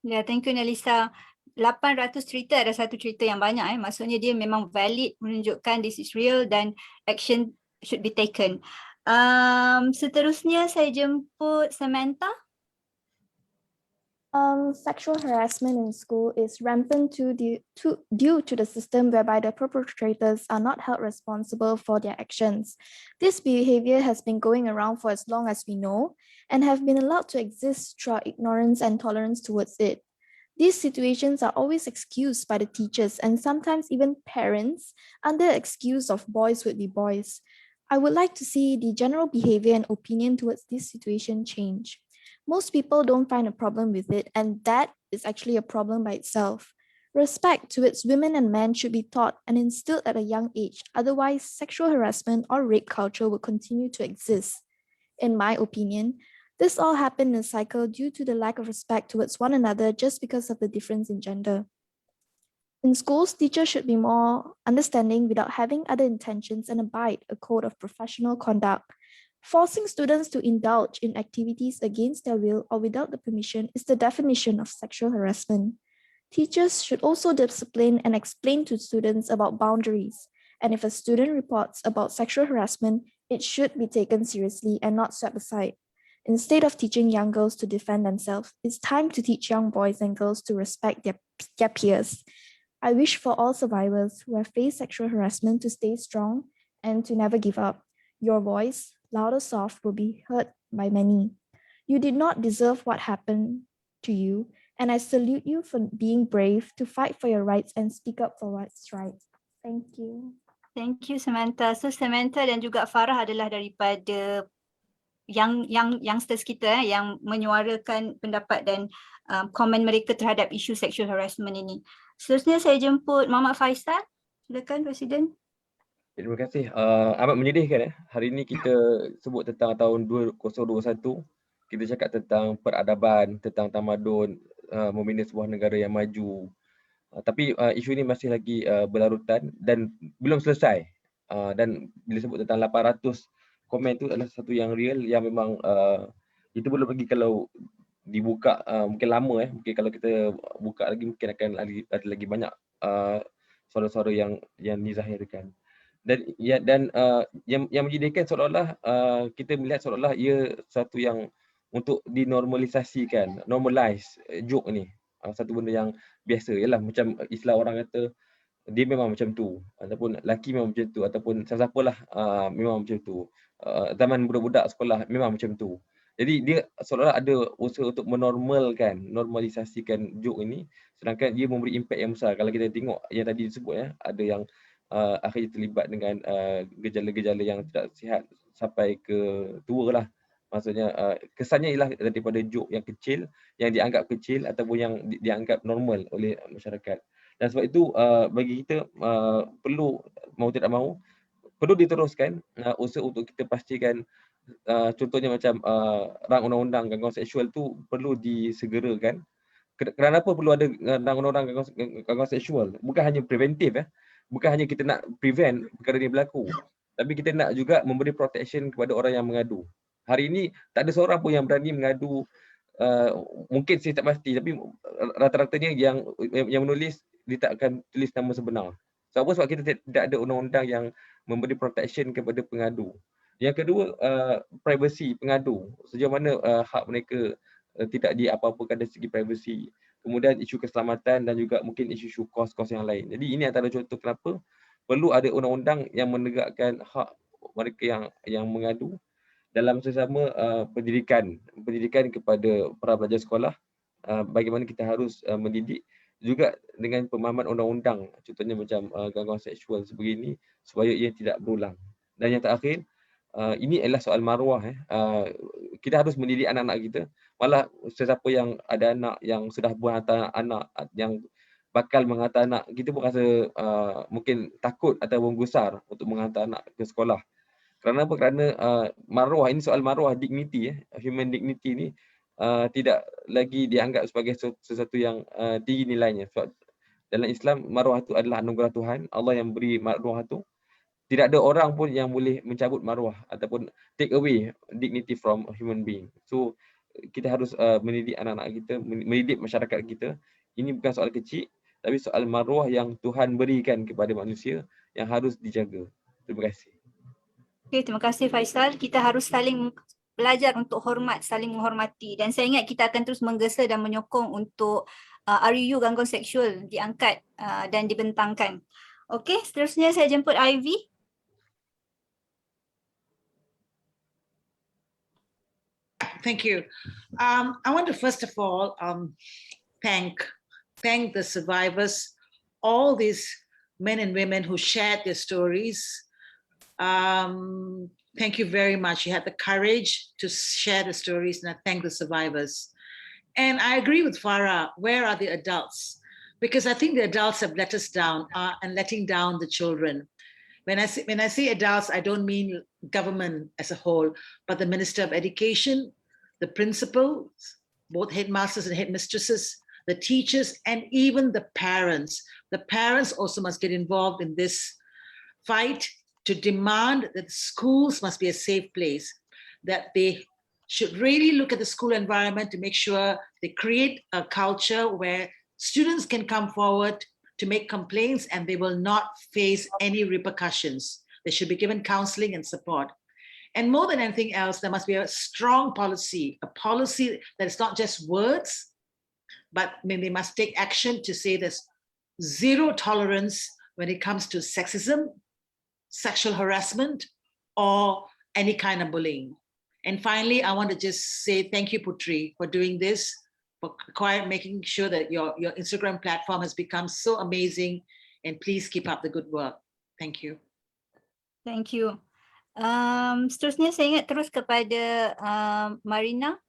Yeah, thank you Nelisa. 800 cerita ada satu cerita yang banyak, maksudnya dia memang valid, menunjukkan this is real dan action should be taken. Seterusnya saya jemput Samantha. Sexual harassment in school is rampant due to the system whereby the perpetrators are not held responsible for their actions. This behavior has been going around for as long as we know and have been allowed to exist through our ignorance and tolerance towards it. These situations are always excused by the teachers and sometimes even parents under the excuse of boys would be boys. I would like to see the general behavior and opinion towards this situation change. Most people don't find a problem with it, and that is actually a problem by itself. Respect towards women and men should be taught and instilled at a young age. Otherwise, sexual harassment or rape culture will continue to exist. In my opinion, this all happened in a cycle due to the lack of respect towards one another just because of the difference in gender. In schools, teachers should be more understanding without having other intentions and abide a code of professional conduct. Forcing students to indulge in activities against their will or without the permission is the definition of sexual harassment. Teachers should also discipline and explain to students about boundaries. And if a student reports about sexual harassment, it should be taken seriously and not swept aside. Instead of teaching young girls to defend themselves, it's time to teach young boys and girls to respect their peers. I wish for all survivors who have faced sexual harassment to stay strong and to never give up. Your voice, loud or soft, will be heard by many. You did not deserve what happened to you, and I salute you for being brave to fight for your rights and speak up for what's right. Thank you. Thank you, Samantha. So Samantha dan juga Farah adalah daripada youngsters kita yang menyuarakan pendapat dan komen mereka terhadap isu sexual harassment ini. Seterusnya saya jemput Muhammad Faisal. Silakan Presiden. Terima kasih. Amat menyedihkan hari ini kita sebut tentang tahun 2021. Kita cakap tentang peradaban, tentang tamadun, membina sebuah negara yang maju. Tapi isu ini masih lagi berlarutan dan belum selesai. Dan bila sebut tentang 800 komen tu adalah satu yang real yang memang itu belum lagi kalau dibuka mungkin lama mungkin kalau kita buka lagi mungkin akan ada lagi banyak suara-suara yang dizahirkan. Dan yang menyedihkan seolah-olah kita melihat seolah-olah ia satu yang untuk dinormalisasikan, normalize joke ni. Satu benda yang biasa, ialah macam istilah orang kata dia memang macam tu, ataupun lelaki memang macam tu, ataupun siapa-siapalah memang macam tu. Zaman budak-budak sekolah memang macam tu. Jadi dia seolah-olah ada usaha untuk normalisasikan joke ini, sedangkan dia memberi impak yang besar. Kalau kita tengok yang tadi disebut ada yang akhirnya terlibat dengan gejala-gejala yang tidak sihat sampai ke tua lah. Maksudnya kesannya ialah daripada joke yang kecil, yang dianggap kecil ataupun yang dianggap normal oleh masyarakat. Dan sebab itu bagi kita perlu, mau tidak mahu, perlu diteruskan usaha untuk kita pastikan contohnya macam rang undang-undang gangguan seksual tu perlu disegerakan. Kenapa perlu ada rang undang-undang gangguan seksual? Bukan hanya preventif bukan hanya kita nak prevent perkara ini berlaku, tapi kita nak juga memberi protection kepada orang yang mengadu. Hari ini tak ada seorang pun yang berani mengadu, mungkin saya tak pasti, tapi rata-ratanya yang menulis dia tak akan tulis nama sebenar. Sebab kita tidak ada undang-undang yang memberi protection kepada pengadu. Yang kedua, privacy pengadu. Sejauh mana hak mereka tidak diapa-apakan dari segi privacy. Kemudian isu keselamatan dan juga mungkin isu kos-kos yang lain. Jadi ini antara contoh kenapa perlu ada undang-undang yang menegakkan hak mereka yang mengadu dalam sesama pendidikan kepada para pelajar sekolah. Bagaimana kita harus mendidik juga dengan pemahaman undang-undang, contohnya macam gangguan seksual sebegini, supaya ia tidak berulang. Dan yang terakhir, ini adalah soal maruah. Kita harus mendidik anak-anak kita. Malah sesiapa yang ada anak yang sudah menghantar anak, yang bakal menghantar anak, kita pun rasa mungkin takut ataupun gusar untuk menghantar anak ke sekolah. Kerana apa? Kerana maruah, ini soal maruah, dignity, human dignity ni tidak lagi dianggap sebagai sesuatu yang tinggi nilainya. Sebab dalam Islam, maruah itu adalah anugerah Tuhan. Allah yang beri maruah itu. Tidak ada orang pun yang boleh mencabut maruah ataupun take away dignity from a human being. So kita harus mendidik anak-anak kita, mendidik masyarakat kita. Ini bukan soal kecil, tapi soal maruah yang Tuhan berikan kepada manusia yang harus dijaga. Terima kasih. Okay, terima kasih Faisal. Kita harus saling belajar untuk hormat, saling menghormati. Dan saya ingat kita akan terus menggesa dan menyokong untuk RUU gangguan seksual diangkat dan dibentangkan. Okey, seterusnya saya jemput Ivy. Thank you. I want to first of all thank thank the survivors, all these men and women who shared their stories. Thank you very much. You had the courage to share the stories, and I thank the survivors. And I agree with Farah, where are the adults? Because I think the adults have let us down and letting down the children. When I say adults, I don't mean government as a whole, but the Minister of Education, the principals, both headmasters and headmistresses, the teachers, and even the parents. The parents also must get involved in this fight to demand that schools must be a safe place, that they should really look at the school environment to make sure they create a culture where students can come forward to make complaints and they will not face any repercussions. They should be given counseling and support. And more than anything else, there must be a strong policy, a policy that is not just words, but they must take action to say there's zero tolerance when it comes to sexism, sexual harassment, or any kind of bullying. And finally, I want to just say thank you, Putri, for doing this, for making sure that your Instagram platform has become so amazing, and please keep up the good work. Thank you. Thank you. Seterusnya saya ingat terus kepada Marina.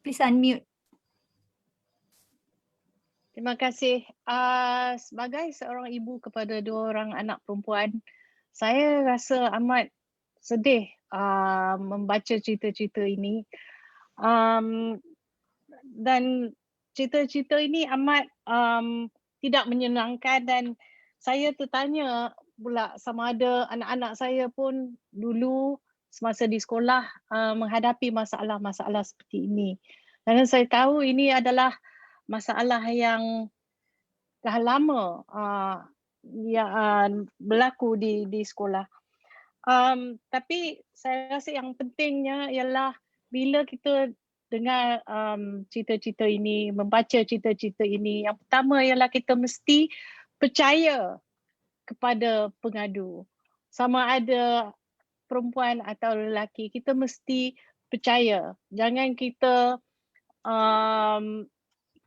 Please unmute. Terima kasih. Sebagai seorang ibu kepada 2 orang anak perempuan, saya rasa amat sedih membaca cerita-cerita ini. Dan cerita-cerita ini amat tidak menyenangkan, dan saya tertanya pula sama ada anak-anak saya pun dulu semasa di sekolah menghadapi masalah-masalah seperti ini. Kerana saya tahu ini adalah masalah yang dah lama berlaku di sekolah. Tapi saya rasa yang pentingnya ialah bila kita dengar cerita-cerita ini, membaca cerita-cerita ini, yang pertama ialah kita mesti percaya kepada pengadu. Sama ada perempuan atau lelaki, kita mesti percaya. Jangan kita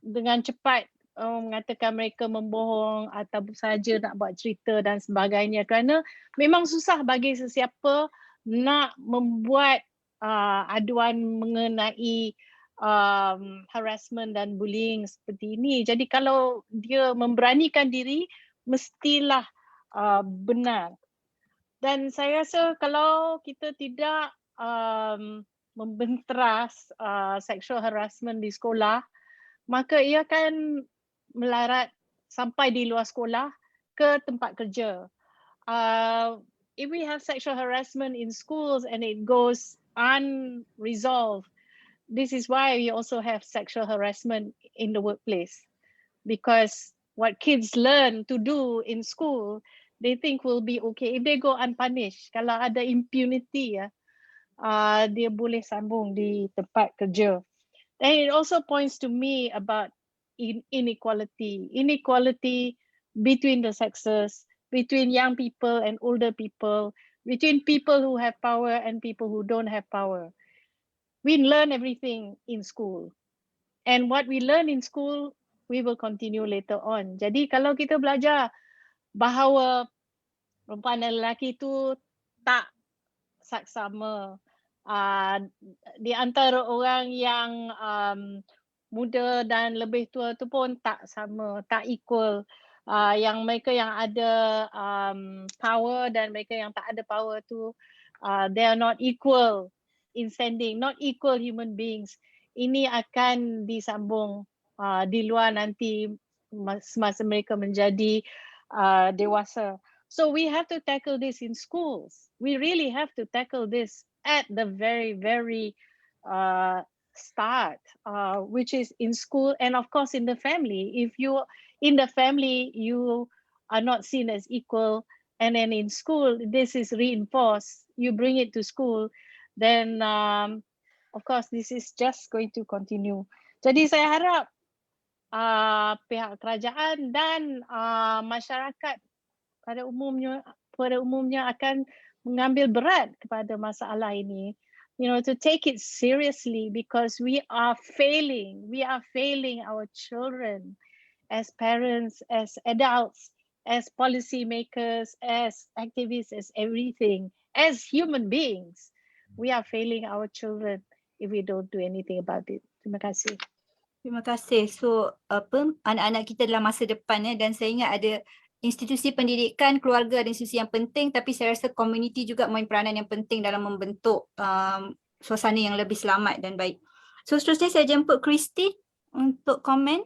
dengan cepat mengatakan mereka membohong atau saja nak buat cerita dan sebagainya, kerana memang susah bagi sesiapa nak membuat aduan mengenai harassment dan bullying seperti ini. Jadi kalau dia memberanikan diri, mestilah benar. Dan saya rasa kalau kita tidak membenteras sexual harassment di sekolah, maka ia akan melarat sampai di luar sekolah ke tempat kerja. If we have sexual harassment in schools and it goes unresolved, this is why we also have sexual harassment in the workplace. Because what kids learn to do in school, they think will be okay if they go unpunished. Kalau ada impunity, dia boleh sambung di tempat kerja. And it also points to me about inequality between the sexes, between young people and older people, between people who have power and people who don't have power. We learn everything in school, and what we learn in school, we will continue later on. Jadi kalau kita belajar bahawa perempuan dan lelaki itu tak saksama, di antara orang yang muda dan lebih tua tu pun tak sama, tak equal. Yang mereka yang ada power dan mereka yang tak ada power tu, they are not equal in standing, not equal human beings. Ini akan disambung di luar nanti semasa mereka menjadi dewasa. So we have to tackle this in schools. We really have to tackle this at the very, very start, which is in school and of course in the family. If you in the family you are not seen as equal, and then in school this is reinforced, you bring it to school, then of course this is just going to continue. Jadi saya harap pihak kerajaan dan masyarakat pada umumnya akan mengambil berat kepada masalah ini. to take it seriously, because we are failing our children as parents, as adults, as policymakers, as activists, as everything, as human beings. We are failing our children if we don't do anything about it. Terima kasih. Terima kasih. So anak-anak kita adalah masa depan dan saya ingat ada institusi pendidikan, keluarga ada institusi yang penting, tapi saya rasa komuniti juga main peranan yang penting dalam membentuk suasana yang lebih selamat dan baik. So seterusnya saya jemput Christine untuk komen.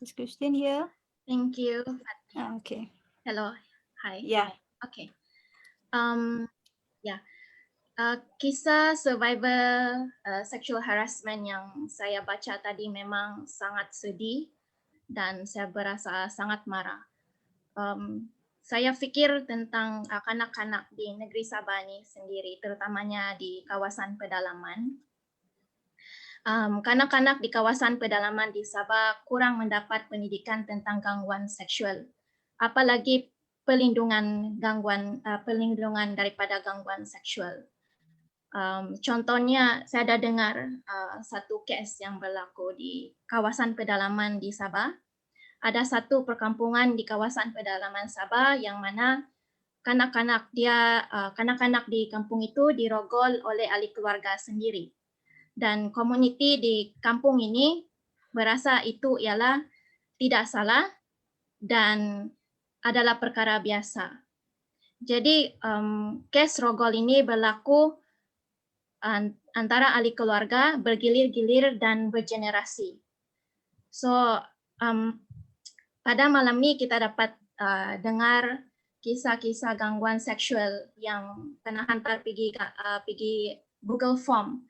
Is Christine here? Thank you. Okay. Hello. Hi. Yeah. Okay. Kisah survivor sexual harassment yang saya baca tadi memang sangat sedih dan saya berasa sangat marah. Saya fikir tentang kanak-kanak di negeri Sabah ni sendiri, terutamanya di kawasan pedalaman. Kanak-kanak di kawasan pedalaman di Sabah kurang mendapat pendidikan tentang gangguan seksual, apalagi pelindungan daripada gangguan seksual. Contohnya, saya ada dengar satu kes yang berlaku di kawasan pedalaman di Sabah. Ada satu perkampungan di kawasan pedalaman Sabah yang mana kanak-kanak di kampung itu dirogol oleh ahli keluarga sendiri. Dan komuniti di kampung ini berasa itu ialah tidak salah dan adalah perkara biasa. Jadi kes rogol ini berlaku antara ahli keluarga bergilir-gilir dan bergenerasi. So pada malam ini kita dapat dengar kisah-kisah gangguan seksual yang kena hantar pergi Google Form.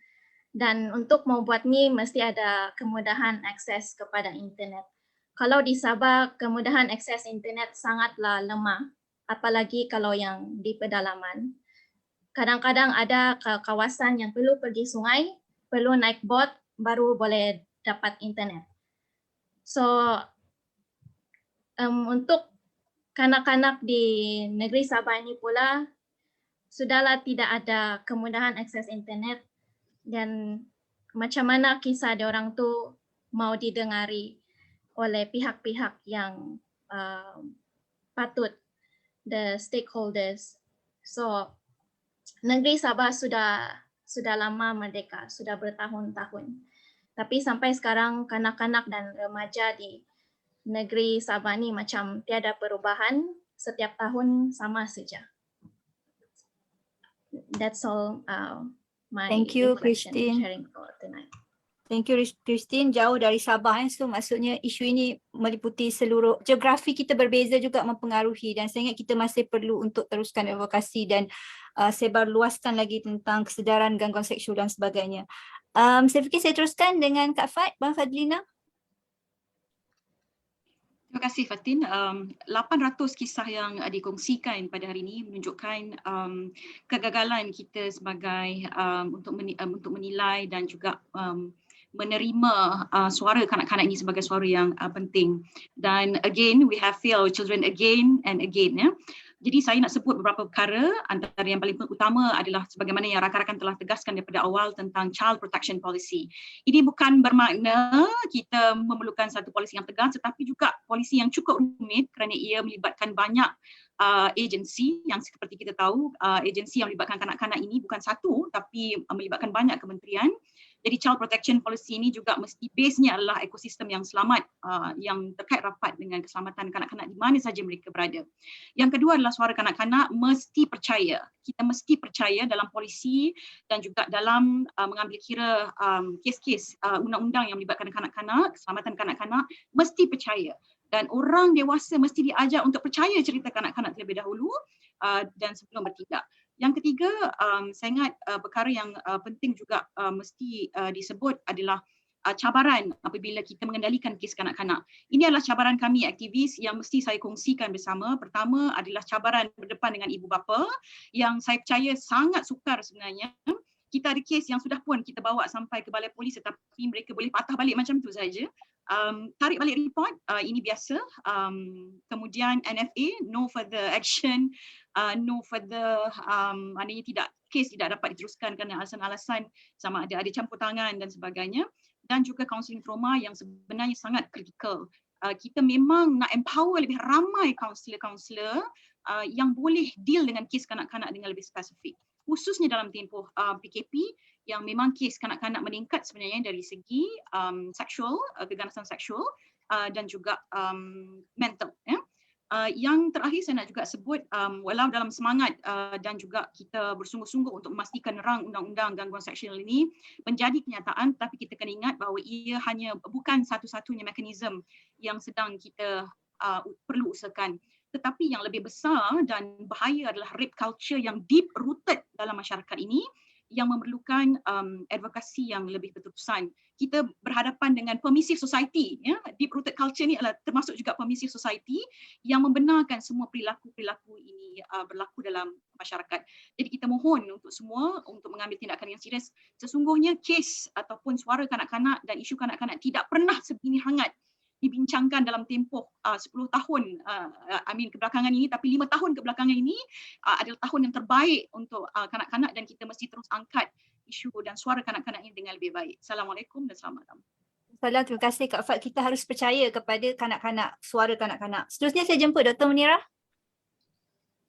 Dan untuk membuat ni mesti ada kemudahan akses kepada internet. Kalau di Sabah kemudahan akses internet sangatlah lemah, apalagi kalau yang di pedalaman. Kadang-kadang ada kawasan yang perlu pergi sungai, perlu naik bot baru boleh dapat internet. So untuk kanak-kanak di negeri Sabah ini pula sudahlah tidak ada kemudahan akses internet dan macam mana kisah diorang tu mau didengari oleh pihak-pihak yang patut, the stakeholders. So negeri Sabah sudah lama merdeka, sudah bertahun-tahun. Tapi sampai sekarang kanak-kanak dan remaja di negeri Sabah ni macam tiada perubahan, setiap tahun sama saja. That's all my Thank you, reflection Christine. sharing for tonight. Thank you, Christine. Jauh dari Sabah, so maksudnya isu ini meliputi seluruh, geografi kita berbeza juga mempengaruhi dan saya ingat kita masih perlu untuk teruskan advokasi dan sebarluaskan lagi tentang kesedaran gangguan seksual dan sebagainya. Saya fikir saya teruskan dengan Kak Fad, Bang Fadlina. Terima kasih Fatin. 800 kisah yang dikongsikan pada hari ini menunjukkan kegagalan kita sebagai untuk menilai dan juga menerima suara kanak-kanak ini sebagai suara yang penting. Dan again, we have failed our children again and again. Ya. Jadi saya nak sebut beberapa perkara, antara yang paling utama adalah sebagaimana yang rakan-rakan telah tegaskan daripada awal tentang child protection policy. Ini bukan bermakna kita memerlukan satu polisi yang tegas, tetapi juga polisi yang cukup rumit kerana ia melibatkan banyak agensi yang seperti kita tahu, agensi yang melibatkan kanak-kanak ini bukan satu tapi melibatkan banyak kementerian. Jadi child protection policy ini juga mesti base-nya adalah ekosistem yang selamat, yang terkait rapat dengan keselamatan kanak-kanak di mana saja mereka berada. Yang kedua adalah suara kanak-kanak mesti percaya. Kita mesti percaya dalam polisi dan juga dalam mengambil kira kes-kes undang-undang yang melibatkan kanak-kanak, keselamatan kanak-kanak, mesti percaya. Dan orang dewasa mesti diajar untuk percaya cerita kanak-kanak terlebih dahulu dan sebelum bertindak. Yang ketiga, saya ingat perkara yang penting juga mesti disebut adalah cabaran apabila kita mengendalikan kes kanak-kanak. Ini adalah cabaran kami aktivis yang mesti saya kongsikan bersama. Pertama adalah cabaran berdepan dengan ibu bapa yang saya percaya sangat sukar sebenarnya. Kita ada kes yang sudah pun kita bawa sampai ke balai polis tetapi mereka boleh patah balik macam tu saja. Tarik balik report, ini biasa. Kemudian NFA, no further action, no further, maknanya kes tidak dapat diteruskan kerana alasan-alasan sama ada campur tangan dan sebagainya, dan juga kaunseling trauma yang sebenarnya sangat kritikal. Kita memang nak empower lebih ramai kaunselor-kaunselor yang boleh deal dengan kes kanak-kanak dengan lebih spesifik. Khususnya dalam tempoh PKP yang memang kes kanak-kanak meningkat sebenarnya dari segi seksual, keganasan seksual dan juga mental. Yang terakhir saya nak juga sebut, walau dalam semangat dan juga kita bersungguh-sungguh untuk memastikan rang undang-undang gangguan seksual ini menjadi kenyataan, tapi kita kena ingat bahawa ia hanya bukan satu-satunya mekanisme yang sedang kita perlu usahakan. Tetapi yang lebih besar dan bahaya adalah rape culture yang deep rooted dalam masyarakat ini, yang memerlukan advokasi yang lebih berterusan. Kita berhadapan dengan permissive society, ya. Deep rooted culture ni adalah termasuk juga permissive society yang membenarkan semua perilaku-perilaku ini berlaku dalam masyarakat. Jadi kita mohon untuk semua untuk mengambil tindakan yang serius. Sesungguhnya kes ataupun suara kanak-kanak dan isu kanak-kanak tidak pernah sebegini hangat dibincangkan dalam tempoh 10 tahun kebelakangan ini, tapi 5 tahun kebelakangan ini adalah tahun yang terbaik untuk kanak-kanak dan kita mesti terus angkat isu dan suara kanak-kanak ini dengan lebih baik. Assalamualaikum dan selamat malam. Salam, terima kasih Kak Fat. Kita harus percaya kepada kanak-kanak, suara kanak-kanak. Seterusnya saya jemput Dr. Munirah.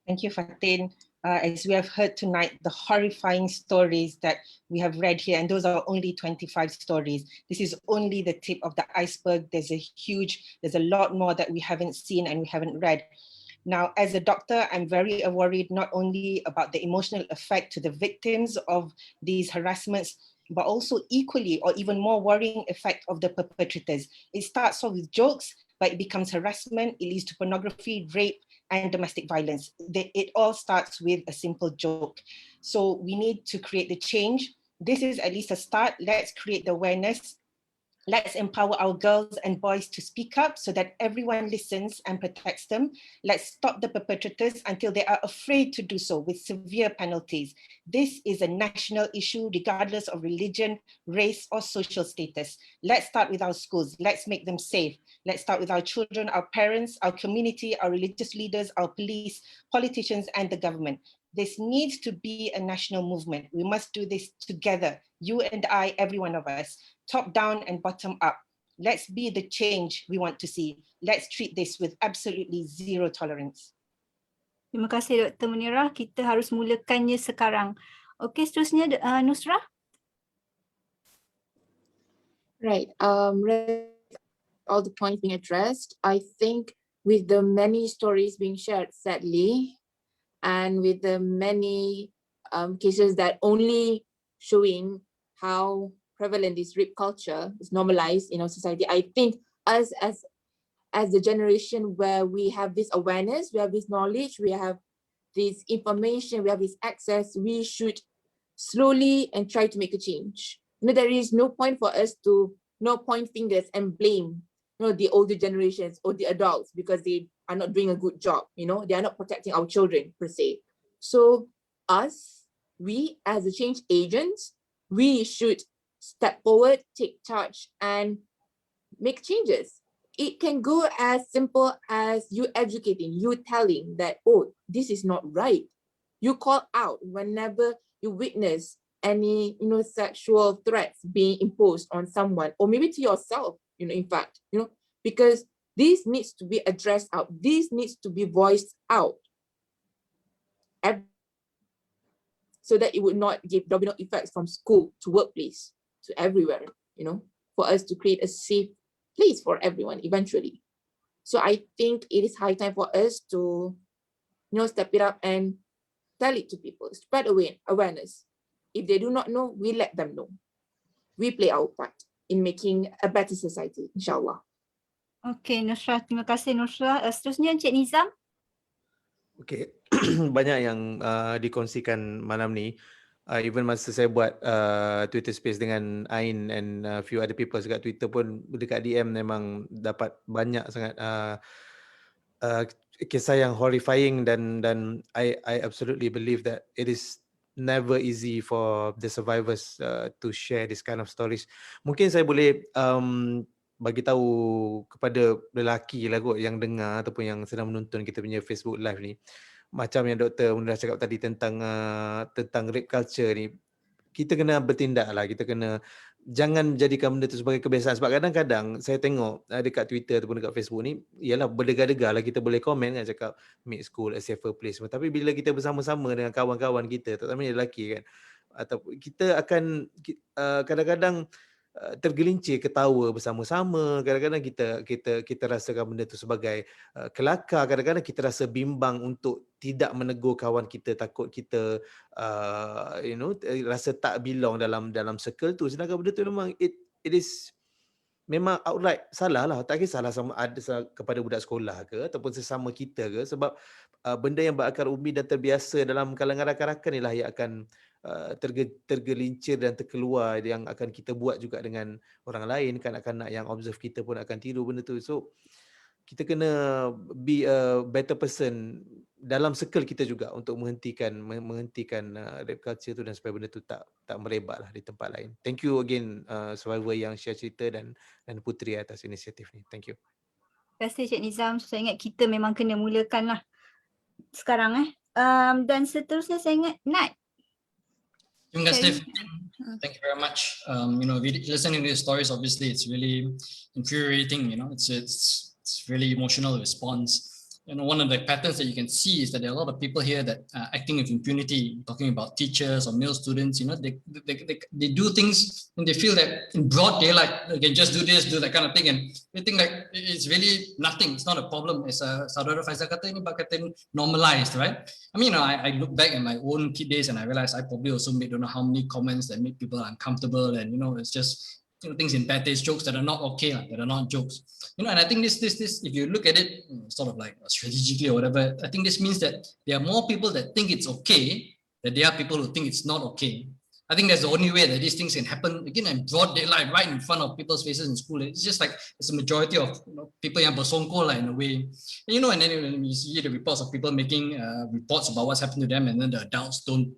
Thank you, Fatin. As we have heard tonight, the horrifying stories that we have read here, and those are only 25 stories. This is only the tip of the iceberg. There's a lot more that we haven't seen and we haven't read. Now, as a doctor, I'm very worried not only about the emotional effect to the victims of these harassments, but also equally or even more worrying effect of the perpetrators. It starts off with jokes, but it becomes harassment, it leads to pornography, rape, and domestic violence. It all starts with a simple joke. So we need to create the change. This is at least a start. Let's create the awareness. Let's empower our girls and boys to speak up so that everyone listens and protects them. Let's stop the perpetrators until they are afraid to do so with severe penalties. This is a national issue regardless of religion, race, or social status. Let's start with our schools. Let's make them safe. Let's start with our children, our parents, our community, our religious leaders, our police, politicians, and the government. This needs to be a national movement. We must do this together, you and I, every one of us, top down and bottom up. Let's be the change we want to see. Let's treat this with absolutely zero tolerance. Terima kasih Dr. Munirah. Kita harus mulakannya sekarang. Okey, seterusnya Nusra. Right. All the points being addressed, I think with the many stories being shared, sadly, and with the many cases that only showing how prevalent this rape culture is normalized in our society, I think us as the generation where we have this awareness, we have this knowledge, we have this information, we have this access, we should slowly and try to make a change. There is no point for us to point fingers and blame the older generations or the adults because they are not doing a good job, they are not protecting our children per se. So we as the change agents, we should step forward, take charge, and make changes. It can go as simple as you educating, you telling that, oh, this is not right. You call out whenever you witness any, sexual threats being imposed on someone, or maybe to yourself, in fact, because this needs to be addressed out. This needs to be voiced out, so that it would not give domino effects from school to workplace to everywhere, for us to create a safe place for everyone eventually. So I think it is high time for us to, step it up and tell it to people, spread awareness. If they do not know, we let them know. We play our part in making a better society, insyaAllah. Okey, Nusra, terima kasih Nusra. Seterusnya Encik Nizam. Okey, banyak yang dikongsikan malam ni. Even masa saya buat Twitter space dengan Ain and few other people dekat Twitter pun, dekat DM memang dapat banyak sangat kisah yang horrifying dan I absolutely believe that it is never easy for the survivors to share this kind of stories. Mungkin saya boleh bagi tahu kepada lelaki lah kot yang dengar ataupun yang sedang menonton kita punya Facebook live ni. macam yang Dr. Munirah cakap tadi tentang rape culture ni, kita kena bertindak lah, kita kena jangan jadikan benda tu sebagai kebiasaan. Sebab kadang-kadang saya tengok dekat Twitter ataupun dekat Facebook ni, ialah berdegar-degar lah kita boleh komen kan, cakap make school a safer place. Tapi bila kita bersama-sama dengan kawan-kawan kita, terutama lelaki kan, atau kita akan kadang-kadang tergelincir ketawa bersama-sama, kadang-kadang kita rasakan benda tu sebagai kelakar, kadang-kadang kita rasa bimbang untuk tidak menegur kawan kita, takut kita rasa tak belong dalam circle tu, sedangkan benda tu memang it is memang outright salah lah. Tak kisahlah sama ada kepada budak sekolah ke ataupun sesama kita ke, sebab benda yang berakar umbi dan terbiasa dalam kalangan rakan-rakan inilah yang akan tergelincir dan terkeluar, yang akan kita buat juga dengan orang lain, kanak-kanak yang observe kita pun akan tiru benda tu. So kita kena be a better person dalam circle kita juga untuk menghentikan rape culture tu, dan supaya benda tu tak merebak lah di tempat lain. Thank you again survivor yang share cerita dan Puteri atas inisiatif ni. Thank you. Terima kasih Cik Nizam. Saya ingat kita memang kena mulakan lah sekarang dan seterusnya saya ingat Nat. Terima kasih. Thank you very much. Listening to these stories, obviously, it's really infuriating. It's really emotional response. One of the patterns that you can see is that there are a lot of people here that are acting with impunity, talking about teachers or male students. They do things and they feel that in broad daylight they can just do this, do that kind of thing, and they think like it's really nothing. It's not a problem. As Saudara Faizal kata, ini bakal normalized, right? I mean, I look back at my own kid days and I realize I probably also made don't know how many comments that make people uncomfortable, and it's just things in bad taste, jokes that are not okay, that are not jokes. And I think this, if you look at it sort of like strategically or whatever, I think this means that there are more people that think it's okay than there are people who think it's not okay. I think that's the only way that these things can happen, again, in broad daylight, right in front of people's faces in school. It's just like it's a majority of people yang bersongkol in a way. And and then when you see the reports of people making reports about what's happened to them, and then the adults don't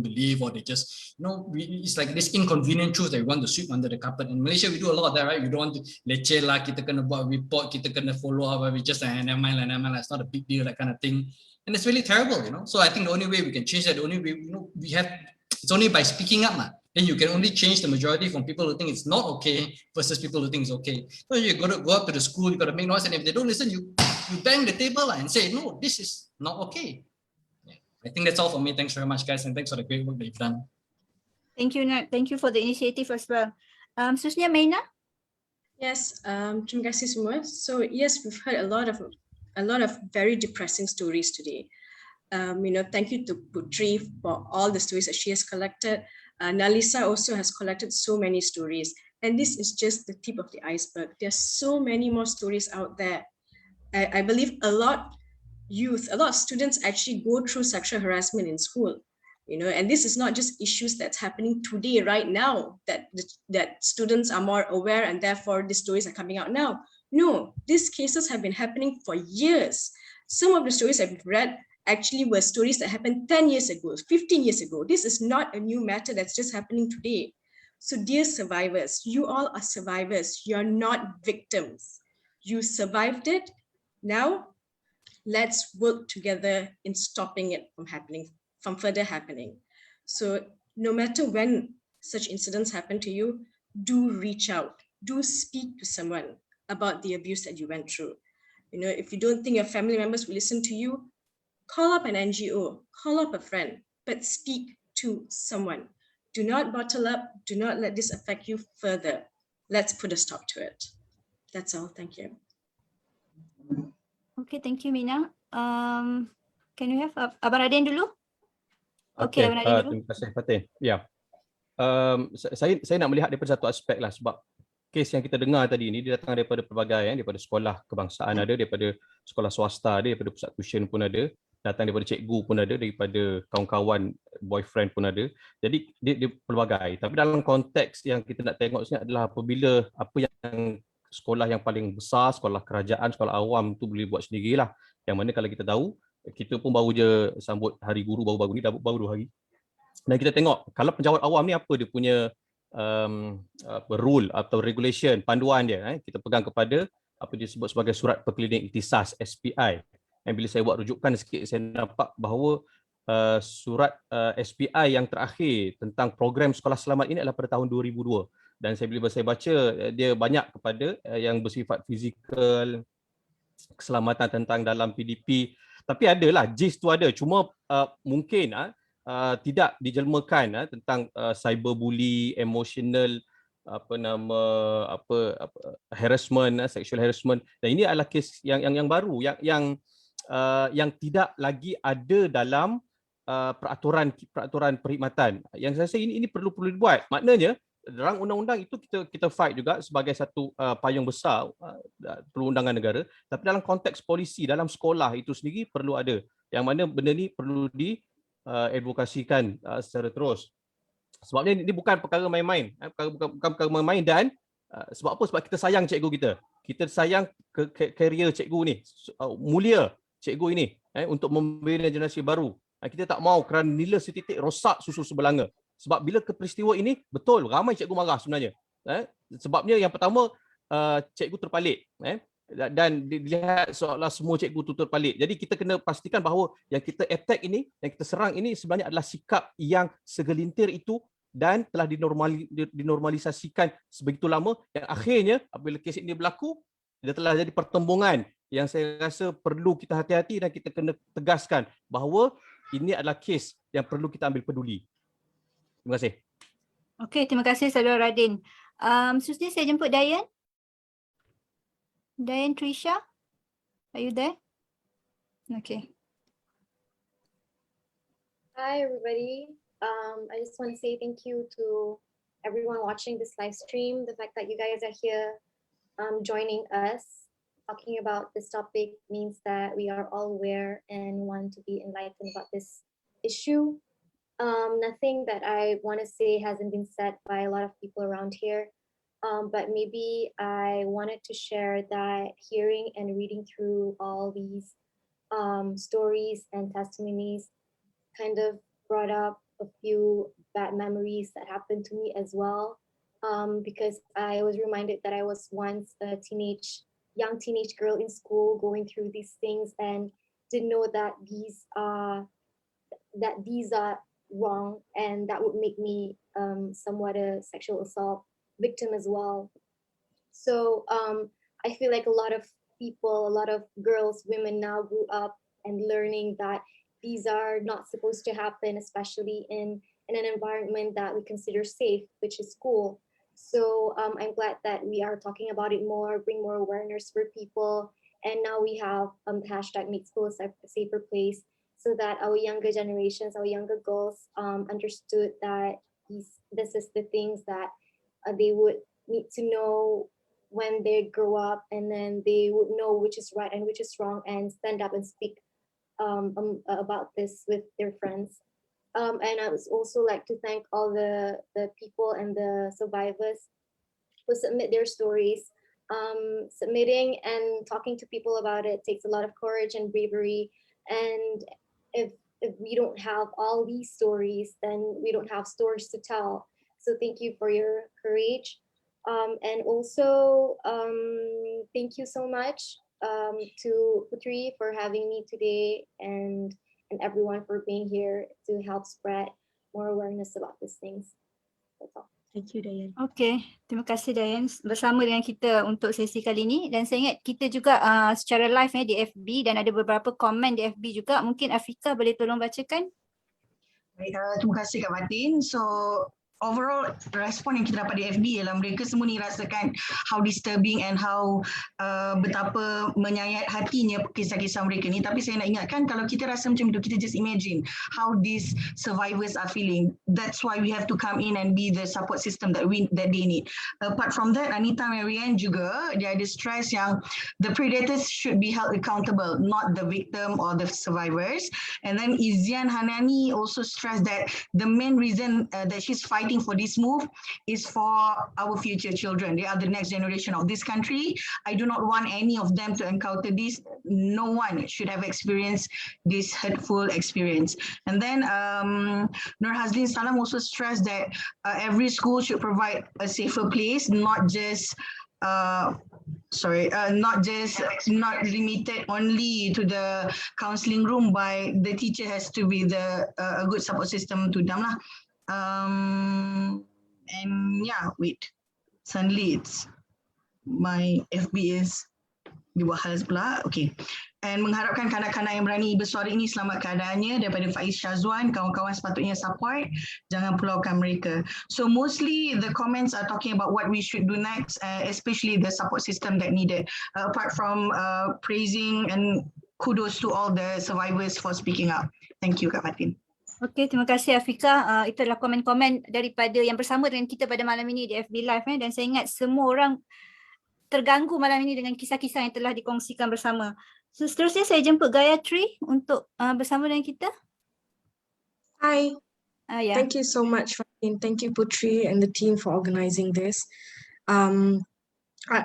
believe, or they just it's like this inconvenient truth that we want to sweep under the carpet. In Malaysia, we do a lot of that, right? We don't want to leceh lah, kita kena buat report, kita kena follow up, we just never mind, it's not a big deal, that kind of thing. And it's really terrible, So I think the only way we can change that, the only way it's only by speaking up. Then you can only change the majority from people who think it's not okay versus people who think it's okay. So you got to go up to the school, you got to make noise, and if they don't listen, you bang the table and say, no, this is not okay. I think that's all for me. Thanks very much, guys, and thanks for the great work that you've done. Thank you, Nat. Thank you for the initiative as well. Seterusnya Maina. Yes, terima kasih semua. So yes, we've heard a lot of very depressing stories today. Thank you to Puteri for all the stories that she has collected. Nalisa also has collected so many stories, and this is just the tip of the iceberg. There's so many more stories out there. I believe a lot of students actually go through sexual harassment in school, and this is not just issues that's happening today, right now, that students are more aware and therefore the stories are coming out now. No, these cases have been happening for years. Some of the stories I've read actually were stories that happened 10 years ago, 15 years ago. This is not a new matter that's just happening today. So dear survivors, you all are survivors. You're not victims. You survived it. Now, let's work together in stopping it from further happening. So no matter when such incidents happen to you, do reach out. Do speak to someone about the abuse that you went through. If you don't think your family members will listen to you, call up an NGO, call up a friend, but speak to someone. Do not bottle up. Do not let this affect you further. Let's put a stop to it. That's all. Thank you. Okay, thank you, Mina. Can you have Abang Radin dulu? Okay, Abang Radin dulu. Terima kasih, Fatih. Ya. Saya nak melihat daripada satu aspek lah, sebab kes yang kita dengar tadi ni dia datang daripada pelbagai, daripada sekolah kebangsaan ada, daripada sekolah swasta ada, daripada pusat tuition pun ada, datang daripada cikgu pun ada, daripada kawan-kawan boyfriend pun ada. Jadi dia pelbagai. Tapi dalam konteks yang kita nak tengok sini adalah apabila apa yang sekolah yang paling besar, sekolah kerajaan, sekolah awam tu boleh buat sendirilah. Yang mana kalau kita tahu, kita pun baru je sambut hari guru baru-baru ni, baru 2 hari. Dan kita tengok kalau penjawat awam ni apa dia punya rule atau regulation, panduan dia, kita pegang kepada apa disebut sebagai surat perklinik ikhtisas SPI. bila saya buat rujukan sikit, saya nampak bahawa surat SPI yang terakhir tentang program sekolah selamat ini adalah pada tahun 2002. Dan bila saya baca, dia banyak kepada yang bersifat fizikal, keselamatan tentang dalam PDP. Tapi adalah, gist tu ada. Cuma mungkin tidak dijelmakan tentang cyberbully, emotional, harassment, sexual harassment. Dan ini adalah kes yang baru, yang tidak lagi ada dalam peraturan perkhidmatan. Yang saya rasa ini perlu dibuat. Maknanya dalam undang-undang itu kita fight juga sebagai satu payung besar perundangan negara, tapi dalam konteks polisi dalam sekolah itu sendiri perlu ada, yang mana benda ni perlu diadvokasikan secara terus. Sebabnya ini bukan perkara main-main, bukan perkara main-main. Dan sebab apa? Sebab kita sayang cikgu kita sayang career cikgu ni, mulia cikgu ini untuk membina generasi baru. Kita tak mau kerana nilai setitik rosak susu sebelanga. Sebab bila ke peristiwa ini, betul ramai cikgu marah sebenarnya. Sebabnya yang pertama, cikgu terpalit. Dan dilihat seolah semua cikgu tu terpalit. Jadi kita kena pastikan bahawa yang kita attack ini, yang kita serang ini sebenarnya adalah sikap yang segelintir itu dan telah dinormalisasikan sebegitu lama, yang akhirnya apabila kes ini berlaku, dia telah jadi pertembungan yang saya rasa perlu kita hati-hati dan kita kena tegaskan bahawa ini adalah kes yang perlu kita ambil peduli. Terima kasih. Okey, terima kasih Saudara Radin. Seterusnya saya jemput Dayan. Dayan Trisha, are you there? Okay. Hi everybody. I just want to say thank you to everyone watching this live stream. The fact that you guys are here joining us, talking about this topic means that we are all aware and want to be enlightened about this issue. Nothing that I want to say hasn't been said by a lot of people around here, but maybe I wanted to share that hearing and reading through all these stories and testimonies kind of brought up a few bad memories that happened to me as well, because I was reminded that I was once a young teenage girl in school going through these things and didn't know that these are wrong, and that would make me somewhat a sexual assault victim as well. So I feel like a lot of people, a lot of girls, women now grew up and learning that these are not supposed to happen, especially in an environment that we consider safe, which is school. So I'm glad that we are talking about it more, bring more awareness for people. And now we have the hashtag Make School a Safer Place, so that our younger generations, our younger girls understood that this is the things that they would need to know when they grow up, and then they would know which is right and which is wrong and stand up and speak about this with their friends. And I would also like to thank all the people and the survivors who submit their stories. Submitting and talking to people about it takes a lot of courage and bravery. And if we don't have all these stories, then we don't have stories to tell. So thank you for your courage. And also thank you so much to Putri for having me today, and everyone for being here to help spread more awareness about these things. That's all. Thank you, Dayan. Okay, terima kasih Dayan bersama dengan kita untuk sesi kali ini. Dan saya ingat kita juga secara live di FB, dan ada beberapa komen di FB juga. Mungkin Afika boleh tolong bacakan? Baik, terima kasih Kak Fatin. So overall respon yang kita dapat di FB ialah mereka semua ni rasakan how disturbing and how betapa menyayat hatinya kisah-kisah mereka ni. Tapi saya nak ingatkan, kalau kita rasa macam itu, kita just imagine how these survivors are feeling. That's why we have to come in and be the support system that they need. Apart from that, Anita Marianne juga dia ada stress yang the predators should be held accountable, not the victim or the survivors. And then Izian Hanani also stressed that the main reason that she's fighting for this move is for our future children. They are the next generation of this country. I do not want any of them to encounter this. No one should have experienced this hurtful experience. And then Nur Hazlin Salam also stressed that every school should provide a safer place, not just not limited only to the counselling room, by the teacher has to be a good support system to them lah. And yeah, wait, suddenly it's my FB is dibuat hal pula. Okay. And mengharapkan kanak-kanak yang berani bersuara ini selamat keadaannya, daripada Faiz Syazwan, kawan-kawan sepatutnya support, jangan pulaukan mereka. So mostly the comments are talking about what we should do next, especially the support system that needed. Apart from praising and kudos to all the survivors for speaking up. Thank you, Kak Fatin. Okey, terima kasih Afika. Itu adalah komen-komen daripada yang bersama dengan kita pada malam ini di FB Live. Dan saya ingat semua orang terganggu malam ini dengan kisah-kisah yang telah dikongsikan bersama. So, seterusnya saya jemput Gayatri untuk bersama dengan kita. Hi. Yeah. Thank you so much, Fatin. Thank you, Putri, and the team for organizing this.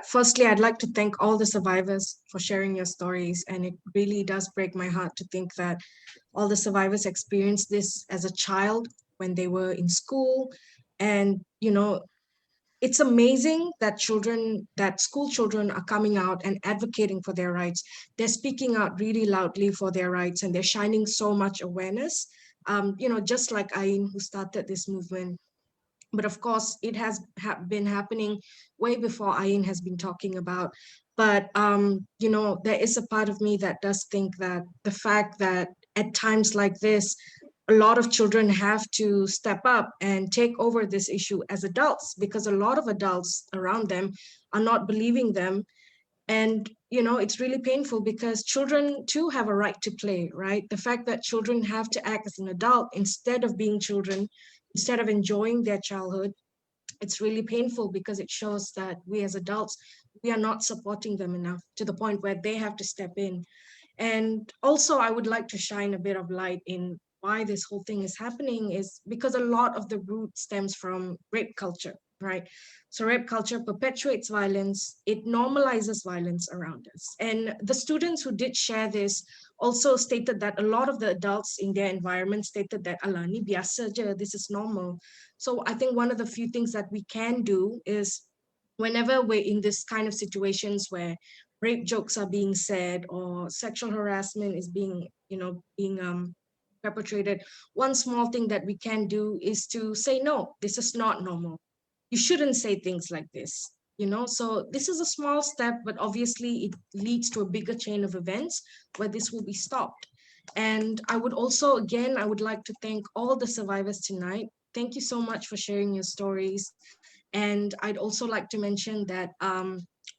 Firstly, I'd like to thank all the survivors for sharing your stories, and it really does break my heart to think that all the survivors experienced this as a child when they were in school. And, you know, it's amazing that school children are coming out and advocating for their rights. They're speaking out really loudly for their rights, and they're shining so much awareness. You know, just like Ain, who started this movement. But of course, it has been happening way before Ain has been talking about. But, you know, there is a part of me that does think that the fact that at times like this, a lot of children have to step up and take over this issue as adults, because a lot of adults around them are not believing them. And, you know, it's really painful because children too have a right to play, right? The fact that children have to act as an adult instead of being children, instead of enjoying their childhood, it's really painful because it shows that we as adults, we are not supporting them enough to the point where they have to step in. And also, I would like to shine a bit of light in why this whole thing is happening, is because a lot of the root stems from rape culture, right? So rape culture perpetuates violence, it normalizes violence around us. And the students who did share this also stated that a lot of the adults in their environment stated that, "Alah, ni biasa je, this is normal." So I think one of the few things that we can do is, whenever we're in this kind of situations where rape jokes are being said or sexual harassment is being perpetrated, one small thing that we can do is to say, no, this is not normal. You shouldn't say things like this, you know? So this is a small step, but obviously it leads to a bigger chain of events where this will be stopped. And I would also, again, I would like to thank all the survivors tonight. Thank you so much for sharing your stories. And I'd also like to mention that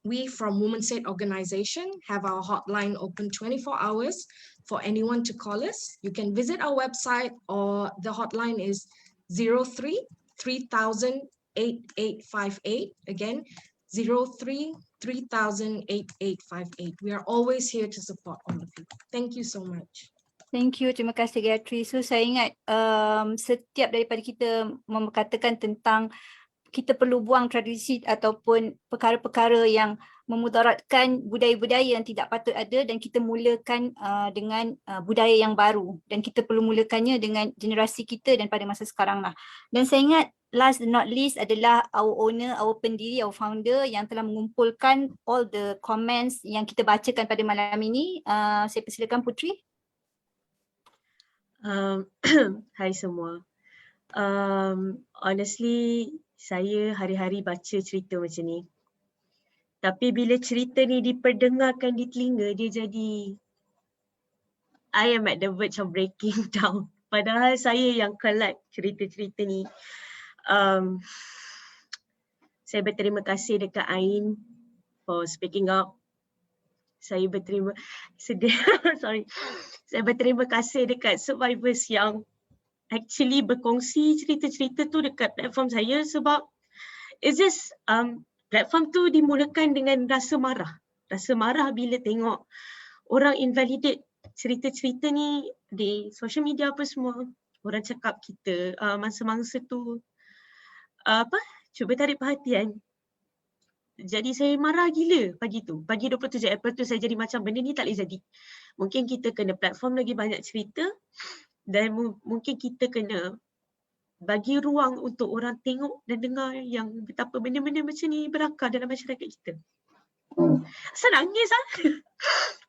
we from Women's Aid Organization have our hotline open 24 hours for anyone to call us. You can visit our website, or the hotline is 03-3000-8858. Again, 03-3000-8858. We are always here to support all of you. Thank you so much. Thank you, terima kasih Gayatri. So saya ingat setiap daripada kita mengatakan tentang kita perlu buang tradisi ataupun perkara-perkara yang memudaratkan budaya-budaya yang tidak patut ada, dan kita mulakan dengan budaya yang baru, dan kita perlu mulakannya dengan generasi kita dan pada masa sekarang lah. Dan saya ingat last but not least adalah our owner, our pendiri, our founder yang telah mengumpulkan all the comments yang kita bacakan pada malam ini. Saya persilakan Putri. Hai semua. Honestly, saya hari-hari baca cerita macam ni. Tapi bila cerita ni diperdengarkan di telinga, dia jadi I am at the verge of breaking down. Padahal saya yang collect cerita-cerita ni. Saya berterima kasih dekat Ain for speaking up. Saya berterima kasih dekat survivors yang actually berkongsi cerita-cerita tu dekat platform saya, sebab it's just platform tu dimulakan dengan rasa marah. Rasa marah bila tengok orang invalidate cerita-cerita ni di social media apa semua. Orang cakap kita mangsa-mangsa tu cuba tarik perhatian. Jadi saya marah gila pagi tu. Pagi 27 April tu saya jadi macam benda ni tak boleh jadi. Mungkin kita kena platform lagi banyak cerita. Dan mungkin kita kena bagi ruang untuk orang tengok dan dengar yang betapa benda-benda macam ni berakar dalam masyarakat kita. Saya nangis lah.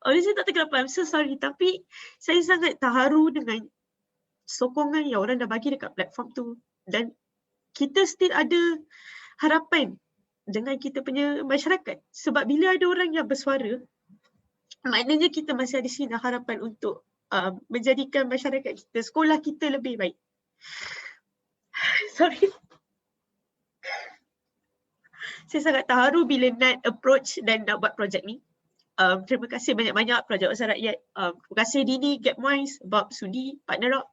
Honestly tak tahu kenapa, I'm so sorry. Tapi saya sangat terharu dengan sokongan yang orang dah bagi dekat platform tu. Dan kita still ada harapan dengan kita punya masyarakat. Sebab bila ada orang yang bersuara, maknanya kita masih ada sinar harapan untuk menjadikan masyarakat kita, sekolah kita lebih baik. Sorry. Saya sangat terharu bila Nat approach dan nak buat projek ni. Terima kasih banyak-banyak Projek Usaha Rakyat. Terima kasih Dini, Gapwise, Bob Sudi, Partner Rock,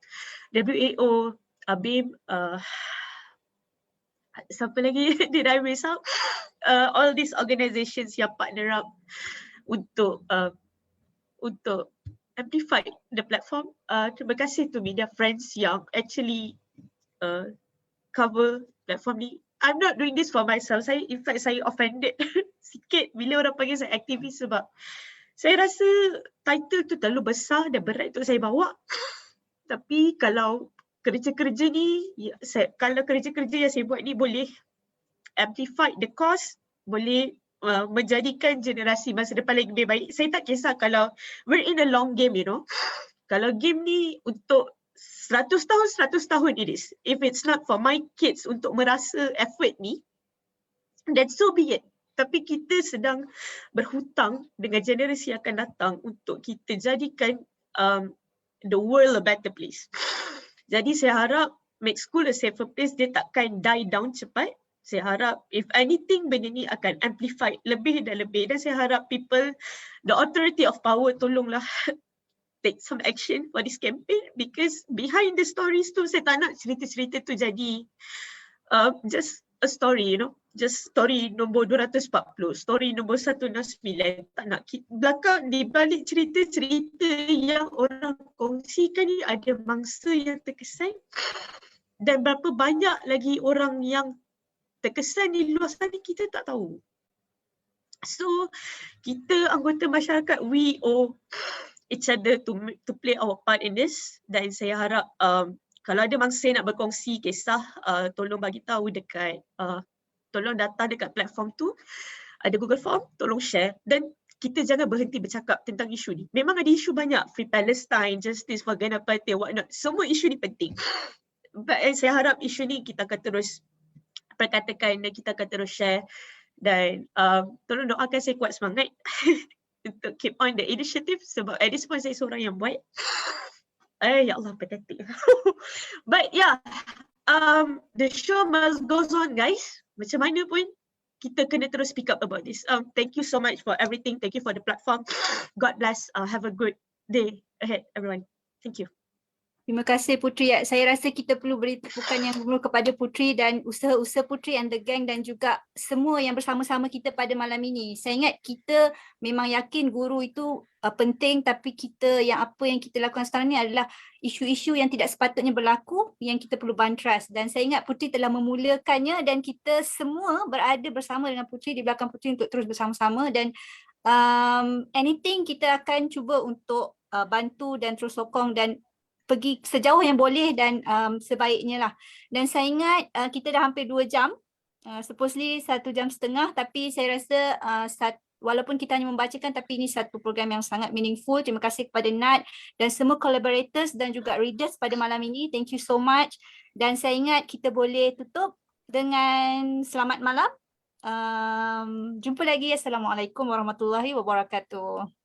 WAO, BIM, siapa lagi did I miss out? All these organizations yang partner up untuk amplify the platform. Terima kasih to media friends yang actually cover platform ni. I'm not doing this for myself. In fact, saya offended sikit bila orang panggil saya aktivis sebab saya rasa title tu terlalu besar dan berat untuk saya bawa. Tapi kalau kerja-kerja ni, kalau kerja-kerja yang saya buat ni boleh amplify the cause, boleh menjadikan generasi masa depan lebih baik. Saya tak kisah kalau we're in a long game, you know. Kalau game ni untuk 100 tahun it is. If it's not for my kids untuk merasa effort ni, then so be it. Tapi kita sedang berhutang dengan generasi yang akan datang untuk kita jadikan the world a better place. Jadi saya harap make school a safer place, dia takkan die down cepat. Saya harap if anything benda ni akan amplify lebih dan lebih, dan saya harap people, the authority of power, tolonglah take some action for this campaign, because behind the stories tu saya tak nak cerita-cerita tu jadi just a story, you know, just story nombor 240, story nombor 169. Tak nak. Belakang di balik cerita-cerita yang orang kongsikan ni ada mangsa yang terkesan, dan berapa banyak lagi orang yang terkesan di luar sana kita tak tahu. So kita anggota masyarakat, we owe each other to play our part in this. Dan saya harap kalau ada mangsa nak berkongsi kisah, tolong bagi tahu dekat tolong datang dekat platform tu, ada Google Form, tolong share. Dan kita jangan berhenti bercakap tentang isu ni. Memang ada isu banyak, Free Palestine, Justice for Ghana Party, whatnot. Semua isu ni penting. But saya harap isu ni kita akan terus perkatakan dan kita akan terus share. Dan tolong doakan saya kuat semangat untuk keep on the initiative, sebab at this point saya seorang yang buat. Ya Allah, pathetic. But yeah, the show must goes on, guys. Macam mana pun kita kena terus speak up about this. Thank you so much for everything. Thank you for the platform. God bless. Have a good day ahead, everyone. Thank you. Terima kasih Putri. Saya rasa kita perlu beri tepukan yang bermula kepada Putri dan usaha-usaha Putri and the gang, dan juga semua yang bersama-sama kita pada malam ini. Saya ingat kita memang yakin guru itu penting, tapi kita apa yang kita lakukan sekarang ni adalah isu-isu yang tidak sepatutnya berlaku, yang kita perlu bantras. Dan saya ingat Putri telah memulakannya, dan kita semua berada bersama dengan Putri, di belakang Putri untuk terus bersama-sama. Dan anything kita akan cuba untuk bantu dan terus sokong dan pergi sejauh yang boleh dan sebaiknya lah. Dan saya ingat kita dah hampir 2 jam, supposedly 1 jam setengah, tapi saya rasa walaupun kita hanya membacakan, tapi ini satu program yang sangat meaningful. Terima kasih kepada Nat dan semua collaborators dan juga readers pada malam ini. Thank you so much. Dan saya ingat kita boleh tutup dengan selamat malam. Jumpa lagi. Assalamualaikum warahmatullahi wabarakatuh.